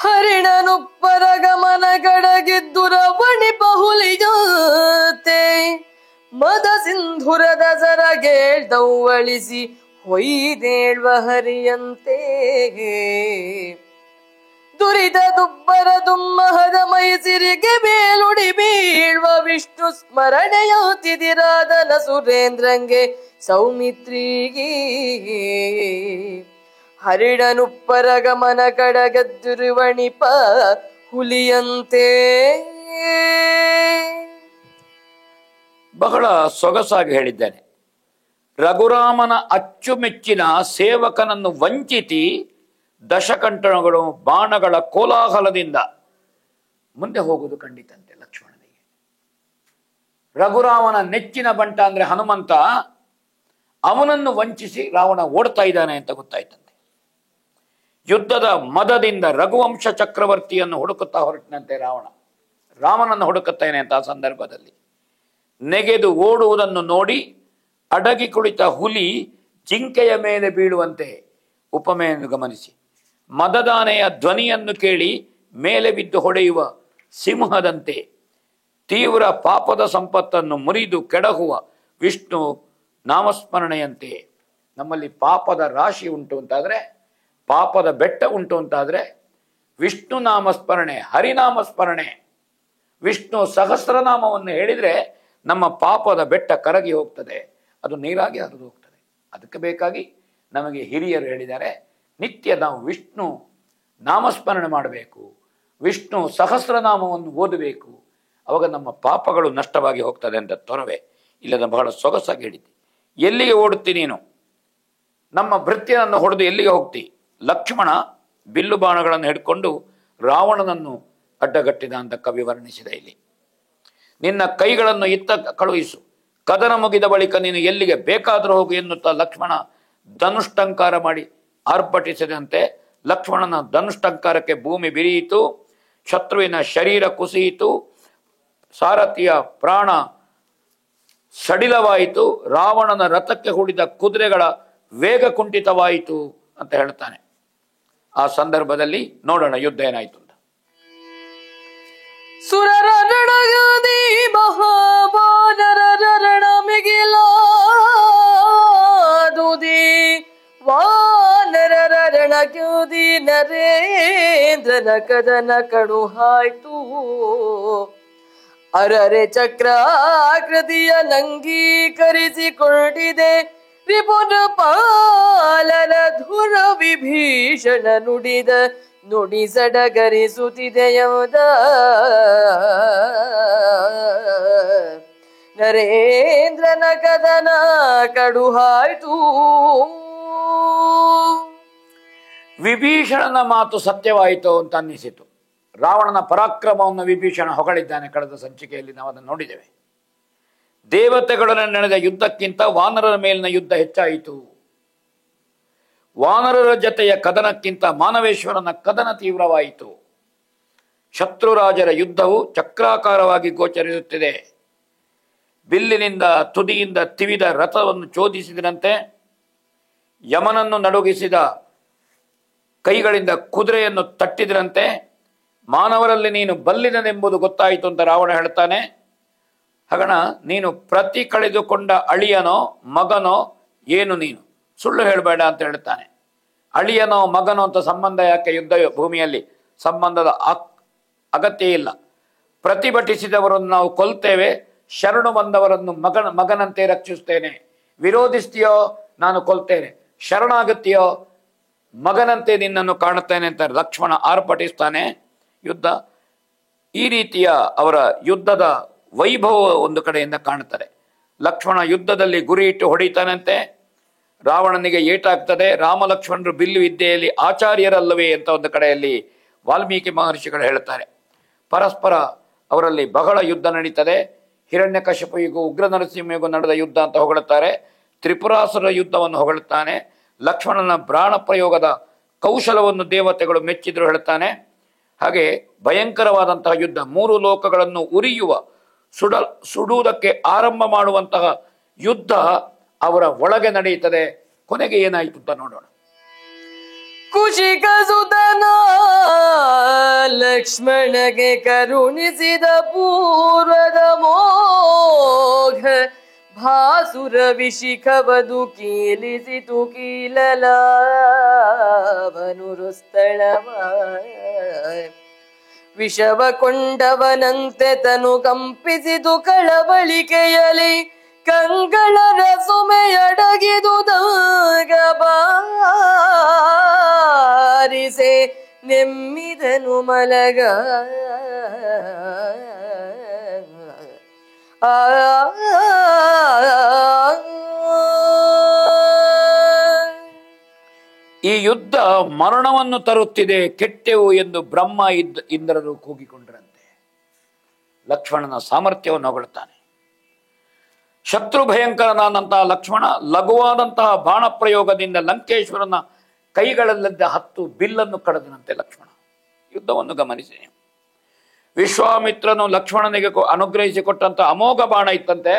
ಹರಿಣನುಪ್ಪರ ಗಮನ ಕಡಗಿದ್ದು ರವಣಿ ಬಹುಲಿಯಂತೆ ಮದ ಸಿಂಧುರದ ಸರಗೇಳ್ದವಳಿಸಿ ಹೊಯ್ದೇಳ್ವ ಹರಿಯಂತೆ ದುರಿದ ದುಬ್ಬರ ದುಮ್ಮಹದ ಮೈಸಿರಿಗೆ ಮೇಲುಡಿ ಬೀಳ್ವ ವಿಷ್ಣು ಸ್ಮರಣೆಯುತ್ತಿದಿರಾದನ ಸುರೇಂದ್ರಂಗೆ ಸೌಮಿತ್ರಿಗೆ ಹರಿಣನುಪ್ಪರ ಗಮನ ಕಡಗದ್ದುರುವಣಿಪ ಹುಲಿಯಂತೆ. ಬಹಳ ಸೊಗಸಾಗಿ ಹೇಳಿದ್ದೇನೆ. ರಘುರಾಮನ ಅಚ್ಚುಮೆಚ್ಚಿನ ಸೇವಕನನ್ನು ವಂಚಿಸಿ ದಶಕಂಠಗಳು ಬಾಣಗಳ ಕೋಲಾಹಲದಿಂದ ಮುಂದೆ ಹೋಗುವುದು ಖಂಡಿತಂತೆ ಲಕ್ಷ್ಮಣನಿಗೆ. ರಘುರಾಮನ ನೆಚ್ಚಿನ ಬಂಟ ಅಂದ್ರೆ ಹನುಮಂತ, ಅವನನ್ನು ವಂಚಿಸಿ ರಾವಣ ಓಡ್ತಾ ಇದ್ದಾನೆ ಅಂತ ಗೊತ್ತಾಯ್ತಂತೆ. ಯುದ್ಧದ ಮದದಿಂದ ರಘುವಂಶ ಚಕ್ರವರ್ತಿಯನ್ನು ಹುಡುಕುತ್ತಾ ಹೊರಟಿನಂತೆ ರಾವಣ. ರಾಮನನ್ನು ಹುಡುಕುತ್ತೇನೆ ಅಂತ ಆ ಸಂದರ್ಭದಲ್ಲಿ ನೆಗೆದು ಓಡುವುದನ್ನು ನೋಡಿ ಅಡಗಿ ಕುಳಿತ ಹುಲಿ ಜಿಂಕೆಯ ಮೇಲೆ ಬೀಳುವಂತೆ ಉಪಮೆಯನ್ನು ಗಮನಿಸಿ, ಮದದಾನೆಯ ಧ್ವನಿಯನ್ನು ಕೇಳಿ ಮೇಲೆ ಬಿದ್ದು ಹೊಡೆಯುವ ಸಿಂಹದಂತೆ ತೀವ್ರ ಪಾಪದ ಸಂಪತ್ತನ್ನು ಮುರಿದು ಕೆಡಹುವ ವಿಷ್ಣು ನಾಮಸ್ಮರಣೆಯಂತೆ. ನಮ್ಮಲ್ಲಿ ಪಾಪದ ರಾಶಿ ಉಂಟು ಅಂತಾದರೆ, ಪಾಪದ ಬೆಟ್ಟ ಉಂಟು ಅಂತಾದರೆ ವಿಷ್ಣು ನಾಮಸ್ಮರಣೆ, ಹರಿನಾಮಸ್ಮರಣೆ, ವಿಷ್ಣು ಸಹಸ್ರನಾಮವನ್ನು ಹೇಳಿದರೆ ನಮ್ಮ ಪಾಪದ ಬೆಟ್ಟ ಕರಗಿ ಹೋಗ್ತದೆ, ಅದು ನೀರಾಗಿ ಹರಿದು ಹೋಗ್ತದೆ. ಅದಕ್ಕೆ ಬೇಕಾಗಿ ನಮಗೆ ಹಿರಿಯರು ಹೇಳಿದ್ದಾರೆ, ನಿತ್ಯ ನಾವು ವಿಷ್ಣು ನಾಮಸ್ಮರಣೆ ಮಾಡಬೇಕು, ವಿಷ್ಣು ಸಹಸ್ರನಾಮವನ್ನು ಓದಬೇಕು, ಅವಾಗ ನಮ್ಮ ಪಾಪಗಳು ನಷ್ಟವಾಗಿ ಹೋಗ್ತದೆ ಅಂತ ತೊರವೆ ಇಲ್ಲದ ಬಹಳ ಸೊಗಸಾಗಿ ಹೇಳಿದ್ದೆ. ಎಲ್ಲಿಗೆ ಓಡುತ್ತಿ ನೀನು? ನಮ್ಮ ಭೃತ್ಯನನ್ನು ಹೊಡೆದು ಎಲ್ಲಿಗೆ ಹೋಗ್ತಿ? ಲಕ್ಷ್ಮಣ ಬಿಲ್ಲು ಬಾಣಗಳನ್ನು ಹಿಡ್ಕೊಂಡು ರಾವಣನನ್ನು ಅಡ್ಡಗಟ್ಟಿದ ಅಂತ ಕವಿ ವರ್ಣಿಸಿದ. ಇಲ್ಲಿ ನಿನ್ನ ಕೈಗಳನ್ನು ಇತ್ತ ಕಳುಹಿಸು, ಕದನ ಮುಗಿದ ಬಳಿಕ ನೀನು ಎಲ್ಲಿಗೆ ಬೇಕಾದರೂ ಹೋಗು ಎನ್ನುತ್ತಾ ಲಕ್ಷ್ಮಣ ಧನುಷ್ಟಂಕಾರ ಮಾಡಿ ಆರ್ಭಟಿಸಿದಂತೆ ಲಕ್ಷ್ಮಣನ ಧನುಷ್ಟಂಕಾರಕ್ಕೆ ಭೂಮಿ ಬಿರಿಯಿತು, ಶತ್ರುವಿನ ಶರೀರ ಕುಸಿಯಿತು, ಸಾರಥಿಯ ಪ್ರಾಣ ಸಡಿಲವಾಯಿತು, ರಾವಣನ ರಥಕ್ಕೆ ಹೂಡಿದ ಕುದುರೆಗಳ ವೇಗ ಕುಂಠಿತವಾಯಿತು ಅಂತ ಹೇಳ್ತಾನೆ. ಆ ಸಂದರ್ಭದಲ್ಲಿ ನೋಡೋಣ ಯುದ್ಧ ಏನಾಯ್ತು ಅಂತ. ಸುರರ ರಣಗದಿ ಮಹಾವಾನರ ರಣ ಮಿಗಿಲಾದುದಿ ವಾನರರ ರಣಗ್ಯುದಿ ನರೇಂದ್ರನ ಕದನ ಕಡುಹಾಯ್ತು. ಅರರೆ ಚಕ್ರಾಕೃತಿಯ ನಂಗೀಕರಿಸಿಕೊಂಡಿದೆ ರಿಪುನ ಪಾಲನ ಧುರ ವಿಭೀಷಣ ನುಡಿದ ನುಡಿ ಸಡಗರಿಸುತ್ತಿದೆಯದ ನರೇಂದ್ರನ ಕದನ ಕಡುಹಾಯ್ತು. ವಿಭೀಷಣನ ಮಾತು ಸತ್ಯವಾಯಿತು ಅಂತ ಅನ್ನಿಸಿತು. ರಾವಣನ ಪರಾಕ್ರಮವನ್ನು ವಿಭೀಷಣ ಹೊಗಳಿದ್ದಾನೆ. ಕಳೆದ ಸಂಚಿಕೆಯಲ್ಲಿ ನಾವು ಅದನ್ನು ನೋಡಿದ್ದೇವೆ. ದೇವತೆಗಳೊಡನೆ ನಡೆದ ಯುದ್ಧಕ್ಕಿಂತ ವಾನರರ ಮೇಲಿನ ಯುದ್ಧ ಹೆಚ್ಚಾಯಿತು. ವಾನರರ ಜತೆಯ ಕದನಕ್ಕಿಂತ ಮಾನವೇಶ್ವರನ ಕದನ ತೀವ್ರವಾಯಿತು. ಶತ್ರುರಾಜರ ಯುದ್ಧವು ಚಕ್ರಾಕಾರವಾಗಿ ಗೋಚರಿಸುತ್ತಿದೆ. ಬಿಲ್ಲಿನಿಂದ ತುದಿಯಿಂದ ತಿವಿದ ರಥವನ್ನು ಚೋದಿಸಿದಂತೆ, ಯಮನನ್ನು ನಡುಗಿಸಿದ ಕೈಗಳಿಂದ ಕುದುರೆಯನ್ನು ತಟ್ಟಿದ್ರಂತೆ ಮಾನವರಲ್ಲಿ ನೀನು ಬಲ್ಲಿದನೆಂಬುದು ಗೊತ್ತಾಯಿತು ಅಂತ ರಾವಣ ಹೇಳ್ತಾನೆ. ಹಗಣ ನೀನು ಪ್ರತಿ ಕಳೆದುಕೊಂಡ ಅಳಿಯನೋ ಮಗನೋ ಏನು, ನೀನು ಸುಳ್ಳು ಹೇಳಬೇಡ ಅಂತ ಹೇಳ್ತಾನೆ. ಅಳಿಯನೋ ಮಗನೋ ಅಂತ ಸಂಬಂಧ ಯಾಕೆ? ಯುದ್ಧ ಭೂಮಿಯಲ್ಲಿ ಸಂಬಂಧದ ಅಗತ್ಯ ಇಲ್ಲ. ಪ್ರತಿಭಟಿಸಿದವರನ್ನು ನಾವು ಕೊಲ್ತೇವೆ, ಶರಣು ಬಂದವರನ್ನು ಮಗನಂತೆ ರಕ್ಷಿಸ್ತೇನೆ. ವಿರೋಧಿಸ್ತೀಯೋ ನಾನು ಕೊಲ್ತೇನೆ, ಶರಣಾಗುತ್ತೀಯೋ ಮಗನಂತೆ ನಿನ್ನನ್ನು ಕಾಣುತ್ತೇನೆ ಅಂತ ಲಕ್ಷ್ಮಣ ಆರ್ಭಟಿಸ್ತಾನೆ. ಯುದ್ಧ ಈ ರೀತಿಯ ಅವರ ಯುದ್ಧದ ವೈಭವ ಒಂದು ಕಡೆಯಿಂದ ಕಾಣುತ್ತದೆ. ಲಕ್ಷ್ಮಣ ಯುದ್ಧದಲ್ಲಿ ಗುರಿ ಇಟ್ಟು ಹೊಡಿತಾನಂತೆ. ರಾವಣನಿಗೆ ಏಟಾಗ್ತದೆ. ರಾಮ ಲಕ್ಷ್ಮಣರು ಬಿಲ್ಲು ವಿದ್ಯೆಯಲ್ಲಿ ಆಚಾರ್ಯರಲ್ಲವೇ ಅಂತ ಒಂದು ಕಡೆಯಲ್ಲಿ ವಾಲ್ಮೀಕಿ ಮಹರ್ಷಿಗಳು ಹೇಳ್ತಾರೆ. ಪರಸ್ಪರ ಅವರಲ್ಲಿ ಬಹಳ ಯುದ್ಧ ನಡೀತದೆ. ಹಿರಣ್ಯಕಶಿಪುವಿಗೂ ಉಗ್ರ ನರಸಿಂಹನಿಗೂ ನಡೆದ ಯುದ್ಧ ಅಂತ ಹೊಗಳುತ್ತಾರೆ. ತ್ರಿಪುರಾಸುರ ಯುದ್ಧವನ್ನು ಹೊಗಳುತ್ತಾನೆ. ಲಕ್ಷ್ಮಣನ ಪ್ರಾಣ ಪ್ರಯೋಗದ ಕೌಶಲವನ್ನು ದೇವತೆಗಳು ಮೆಚ್ಚಿದ್ರು ಹೇಳ್ತಾನೆ. ಹಾಗೆ ಭಯಂಕರವಾದಂತಹ ಯುದ್ಧ, 3 ಲೋಕಗಳನ್ನು ಉರಿಯುವ ಸುಡುವುದಕ್ಕೆ ಆರಂಭ ಮಾಡುವಂತಹ ಯುದ್ಧ ಅವರ ಒಳಗೆ ನಡೆಯುತ್ತದೆ. ಕೊನೆಗೆ ಏನಾಯಿತು ಅಂತ ನೋಡೋಣ. ಕುಶಿಕ ಸುತನ ಲಕ್ಷ್ಮಣಗೆ ಕರುಣಿಸಿದ ಪೂರ್ವದ ಮೋಘ ಭಾಸುರ ವಿಶಿಖವದು ಕೀಲಿಸಿತು ಕೀಲಲಾವನುರುಸ್ಥಳವ ವಿಷವ ಕೊಂಡವನಂತೆ ತನು ಕಂಪಿಸಿದು ಕಳವಳಿಕೆಯಲಿ ಕಂಗಳರ ಸುಮೆಯಡಗಿದುದಾಗ ಬಾರಿಸೆ ನೆಮ್ಮಿದನು ಮಲಗ ಈ ಯುದ್ಧ ಮರಣವನ್ನು ತರುತ್ತಿದೆ, ಕೆಟ್ಟೆವು ಎಂದು ಬ್ರಹ್ಮ ಇಂದ್ರರು ಕೂಗಿಕೊಂಡ್ರಂತೆ. ಲಕ್ಷ್ಮಣನ ಸಾಮರ್ಥ್ಯವನ್ನು ಹೊಗಳುತ್ತಾನೆ. ಶತ್ರು ಭಯಂಕರನಾದಂತಹ ಲಕ್ಷ್ಮಣ ಲಘುವಾದಂತಹ ಬಾಣ ಪ್ರಯೋಗದಿಂದ ಲಂಕೇಶ್ವರನ ಕೈಗಳಲ್ಲಿದ್ದ 10 ಬಿಲ್ಲನ್ನು ಕಡದನಂತೆ ಲಕ್ಷ್ಮಣ. ಯುದ್ಧವನ್ನು ಗಮನಿಸಿ. ವಿಶ್ವಾಮಿತ್ರನು ಲಕ್ಷ್ಮಣನಿಗೆ ಅನುಗ್ರಹಿಸಿಕೊಟ್ಟಂತಹ ಅಮೋಘ ಬಾಣ ಇತ್ತಂತೆ.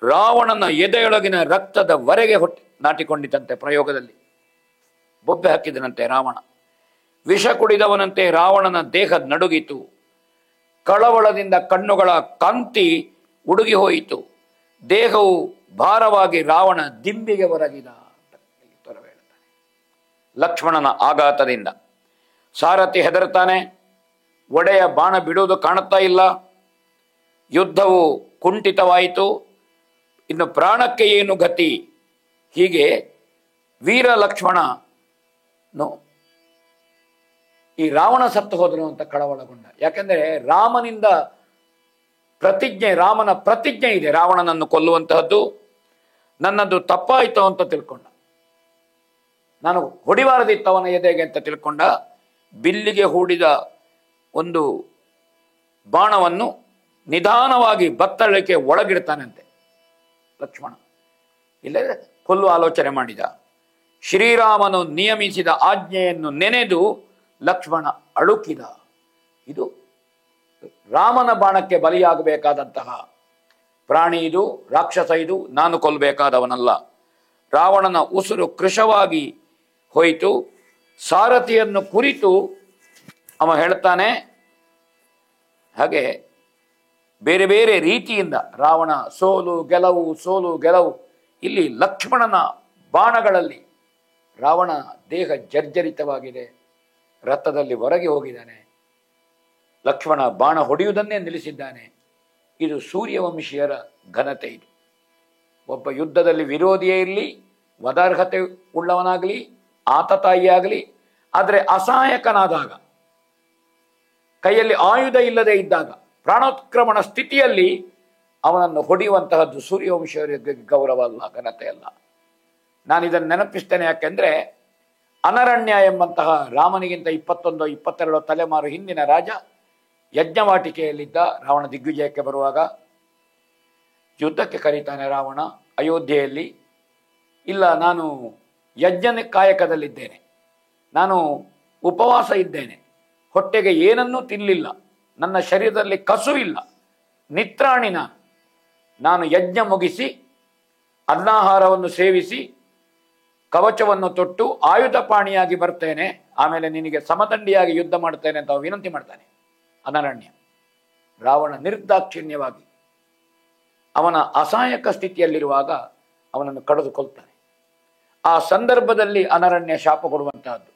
ರಾವಣನ ಎದೆಯೊಳಗಿನ ರಕ್ತದವರೆಗೆ ನಾಟಿಕೊಂಡಿತಂತೆ. ಪ್ರಯೋಗದಲ್ಲಿ ಬೊಬ್ಬೆ ಹಾಕಿದನಂತೆ ರಾವಣ. ವಿಷ ಕುಡಿದವನಂತೆ ರಾವಣನ ದೇಹ ನಡುಗಿತು. ಕಳವಳದಿಂದ ಕಣ್ಣುಗಳ ಕಾಂತಿ ಉಡುಗಿ ಹೋಯಿತು. ದೇಹವು ಭಾರವಾಗಿ ರಾವಣ ದಿಂಬಿಗೆ ಹೊರಗಿದ ಹೇಳ್ತಾನೆ. ಲಕ್ಷ್ಮಣನ ಆಘಾತದಿಂದ ಸಾರಥಿ ಹೆದರ್ತಾನೆ. ಒಡೆಯ ಬಾಣ ಬಿಡುವುದು ಕಾಣುತ್ತಾ ಇಲ್ಲ. ಯುದ್ಧವು ಕುಂಠಿತವಾಯಿತು. ಇನ್ನು ಪ್ರಾಣಕ್ಕೆ ಏನು ಗತಿ? ಹೀಗೆ ವೀರ ಲಕ್ಷ್ಮಣನು ಈ ರಾವಣ ಸತ್ತು ಹೋದನು ಅಂತ ಕಳವಳಗೊಂಡ. ಯಾಕೆಂದರೆ ರಾಮನ ಪ್ರತಿಜ್ಞೆ ಇದೆ, ರಾವಣನನ್ನು ಕೊಲ್ಲುವಂತಹದ್ದು. ನನ್ನದು ತಪ್ಪಾಯಿತು ಅಂತ ತಿಳ್ಕೊಂಡ. ನಾನು ಹೊಡಿಬಾರದಿತ್ತವನ ಎದೆಗೆ ಅಂತ ತಿಳ್ಕೊಂಡ. ಬಿಲ್ಲಿಗೆ ಹೂಡಿದ ಒಂದು ಬಾಣವನ್ನು ನಿಧಾನವಾಗಿ ಬತ್ತಳಿಕೆ ಒಳಗಿಡ್ತಾನಂತೆ ಲಕ್ಷ್ಮಣ. ಇಲ್ಲದೆ ಕೊಲ್ಲುವ ಆಲೋಚನೆ ಮಾಡಿದ. ಶ್ರೀರಾಮನು ನಿಯಮಿಸಿದ ಆಜ್ಞೆಯನ್ನು ನೆನೆದು ಲಕ್ಷ್ಮಣ ಅಳುಕಿದ. ಇದು ರಾಮನ ಬಾಣಕ್ಕೆ ಬಲಿಯಾಗಬೇಕಾದಂತಹ ಪ್ರಾಣಿ, ಇದು ರಾಕ್ಷಸ, ಇದು ನಾನು ಕೊಲ್ಲಬೇಕಾದವನಲ್ಲ. ರಾವಣನ ಉಸಿರು ಕೃಶವಾಗಿ ಹೋಯಿತು. ಸಾರಥಿಯನ್ನು ಕುರಿತು ಅವ ಹೇಳ್ತಾನೆ. ಹಾಗೆ ಬೇರೆ ಬೇರೆ ರೀತಿಯಿಂದ ರಾವಣ ಸೋಲು ಗೆಲುವು. ಇಲ್ಲಿ ಲಕ್ಷ್ಮಣನ ಬಾಣಗಳಲ್ಲಿ ರಾವಣ ದೇಹ ಜರ್ಜರಿತವಾಗಿದೆ, ರಥದಲ್ಲಿ ಹೊರಗೆ ಹೋಗಿದ್ದಾನೆ. ಲಕ್ಷ್ಮಣ ಬಾಣ ಹೊಡೆಯುವುದನ್ನೇ ನಿಲ್ಲಿಸಿದ್ದಾನೆ. ಇದು ಸೂರ್ಯವಂಶೀಯರ ಘನತೆ. ಇದು ಒಬ್ಬ ಯುದ್ಧದಲ್ಲಿ ವಿರೋಧಿಯೇ ಇರಲಿ, ವದಾರ್ಹತೆ ಉಳ್ಳವನಾಗಲಿ, ಆತತಾಯಿಯಾಗಲಿ, ಆದರೆ ಅಸಹಾಯಕನಾದಾಗ, ಕೈಯಲ್ಲಿ ಆಯುಧ ಇಲ್ಲದೆ ಇದ್ದಾಗ, ಪ್ರಾಣೋತ್ಕ್ರಮಣ ಸ್ಥಿತಿಯಲ್ಲಿ ಅವನನ್ನು ಹೊಡೆಯುವಂತಹದ್ದು ಸೂರ್ಯವಂಶೀಯರಿಗೆ ಗೌರವ ಅಲ್ಲ, ಘನತೆ ಅಲ್ಲ. ನಾನು ಇದನ್ನು ನೆನಪಿಸ್ತೇನೆ. ಯಾಕೆಂದ್ರೆ ಅನರಣ್ಯ ಎಂಬಂತಹ ರಾಮನಿಗಿಂತ 21-22 ತಲೆಮಾರು ಹಿಂದಿನ ರಾಜ ಯಜ್ಞವಾಟಿಕೆಯಲ್ಲಿದ್ದ. ರಾವಣ ದಿಗ್ವಿಜಯಕ್ಕೆ ಬರುವಾಗ ಯುದ್ಧಕ್ಕೆ ಕರೀತಾನೆ ರಾವಣ ಅಯೋಧ್ಯೆಯಲ್ಲಿ. ಇಲ್ಲ, ನಾನು ಯಜ್ಞ ಕಾಯಕದಲ್ಲಿದ್ದೇನೆ, ನಾನು ಉಪವಾಸ ಇದ್ದೇನೆ, ಹೊಟ್ಟೆಗೆ ಏನನ್ನೂ ತಿನ್ನಲಿಲ್ಲ, ನನ್ನ ಶರೀರದಲ್ಲಿ ಕಸು ಇಲ್ಲ, ನಿತ್ರಾಣಿ ನಾನು ಯಜ್ಞ ಮುಗಿಸಿ ಅನ್ನಾಹಾರವನ್ನು ಸೇವಿಸಿ ಕವಚವನ್ನು ತೊಟ್ಟು ಆಯುಧ ಪಾಣಿಯಾಗಿ ಬರ್ತೇನೆ, ಆಮೇಲೆ ನಿನಗೆ ಸಮದಂಡಿಯಾಗಿ ಯುದ್ಧ ಮಾಡ್ತೇನೆ ಅಂತ ವಿನಂತಿ ಮಾಡ್ತಾನೆ. ಅನರಣ್ಯ. ರಾವಣ ನಿರ್ದಾಕ್ಷಿಣ್ಯವಾಗಿ ಅವನ ಅಸಹಾಯಕ ಸ್ಥಿತಿಯಲ್ಲಿರುವಾಗ ಅವನನ್ನು ಕಡಿದುಕೊಳ್ತಾನೆ. ಆ ಸಂದರ್ಭದಲ್ಲಿ ಅನರಣ್ಯ ಶಾಪ ಕೊಡುವಂತಹದ್ದು.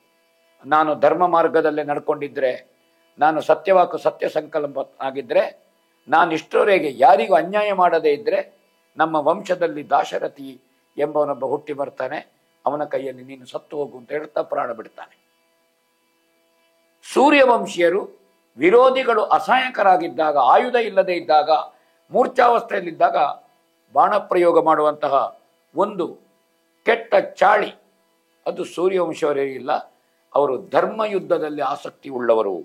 ನಾನು ಧರ್ಮ ಮಾರ್ಗದಲ್ಲೇ ನಡ್ಕೊಂಡಿದ್ರೆ, ನಾನು ಸತ್ಯವಾಕು ಸತ್ಯ ಸಂಕಲ್ಪ ಆಗಿದ್ರೆ, ನಾನು ಇಷ್ಟರವರೆಗೆ ಯಾರಿಗೂ ಅನ್ಯಾಯ ಮಾಡದೇ ಇದ್ರೆ, ನಮ್ಮ ವಂಶದಲ್ಲಿ ದಾಶರಥಿ ಎಂಬವನೊಬ್ಬ ಹುಟ್ಟಿ ಬರ್ತಾನೆ, ಅವನ ಕೈಯಲ್ಲಿ ನೀನು ಸತ್ತು ಹೋಗು ಅಂತ ಹೇಳ್ತಾ ಪ್ರಾಣ ಬಿಡ್ತಾನೆ. ಸೂರ್ಯವಂಶೀಯರು ವಿರೋಧಿಗಳು ಅಸಹಾಯಕರಾಗಿದ್ದಾಗ, ಆಯುಧ ಇಲ್ಲದೆ ಇದ್ದಾಗ, ಮೂರ್ಛಾವಸ್ಥೆಯಲ್ಲಿದ್ದಾಗ ಬಾಣ ಪ್ರಯೋಗ ಮಾಡುವಂತಹ ಒಂದು ಕೆಟ್ಟ ಚಾಳಿ ಅದು ಸೂರ್ಯವಂಶವರಿಗಿಲ್ಲ. ಅವರು ಧರ್ಮ ಯುದ್ಧದಲ್ಲಿ ಆಸಕ್ತಿ ಉಳ್ಳವರು.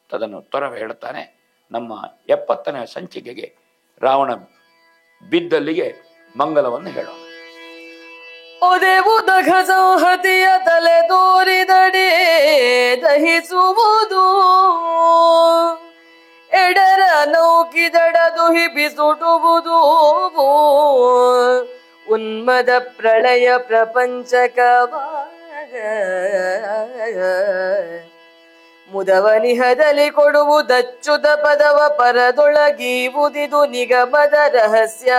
ಅದನ್ನು ತೊರವೆ ಹೇಳ್ತಾನೆ. ನಮ್ಮ 70ನೇ ಸಂಚಿಕೆಗೆ ರಾವಣ ಬಿದ್ದಲ್ಲಿಗೆ ಮಂಗಲವನ್ನು ಹೇಳೋಣ. ಒದೆವುದಘ ಸಂಹತಿಯ ತಲೆ ತೋರಿದಡೆ ದಹಿಸುವುದು, ಎಡರ ನೌಕಿದಡದು ಹಿಬಿಸುಡುವುದು, ಉನ್ಮದ ಪ್ರಳಯ ಪ್ರಪಂಚಕವ ಮುದವನಿಹದಲ್ಲಿ ಕೊಡುವುದಚ್ಚುತ ಪದವ ಪರದೊಳಗೀವುದಿದು ನಿಗಮದ ರಹಸ್ಯ,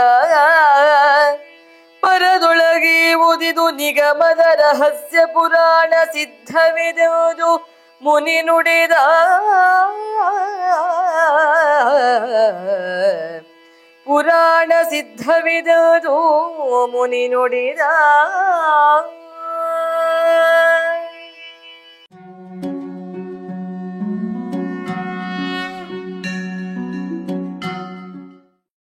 ಪರದೊಳಗೀವುದಿದು ನಿಗಮದ ರಹಸ್ಯ. ಪುರಾಣ ಸಿದ್ಧವಿದುದು ಮುನಿ ನುಡಿದ, ಪುರಾಣ ಸಿದ್ಧವಿದುದು ಮುನಿ ನುಡಿದ.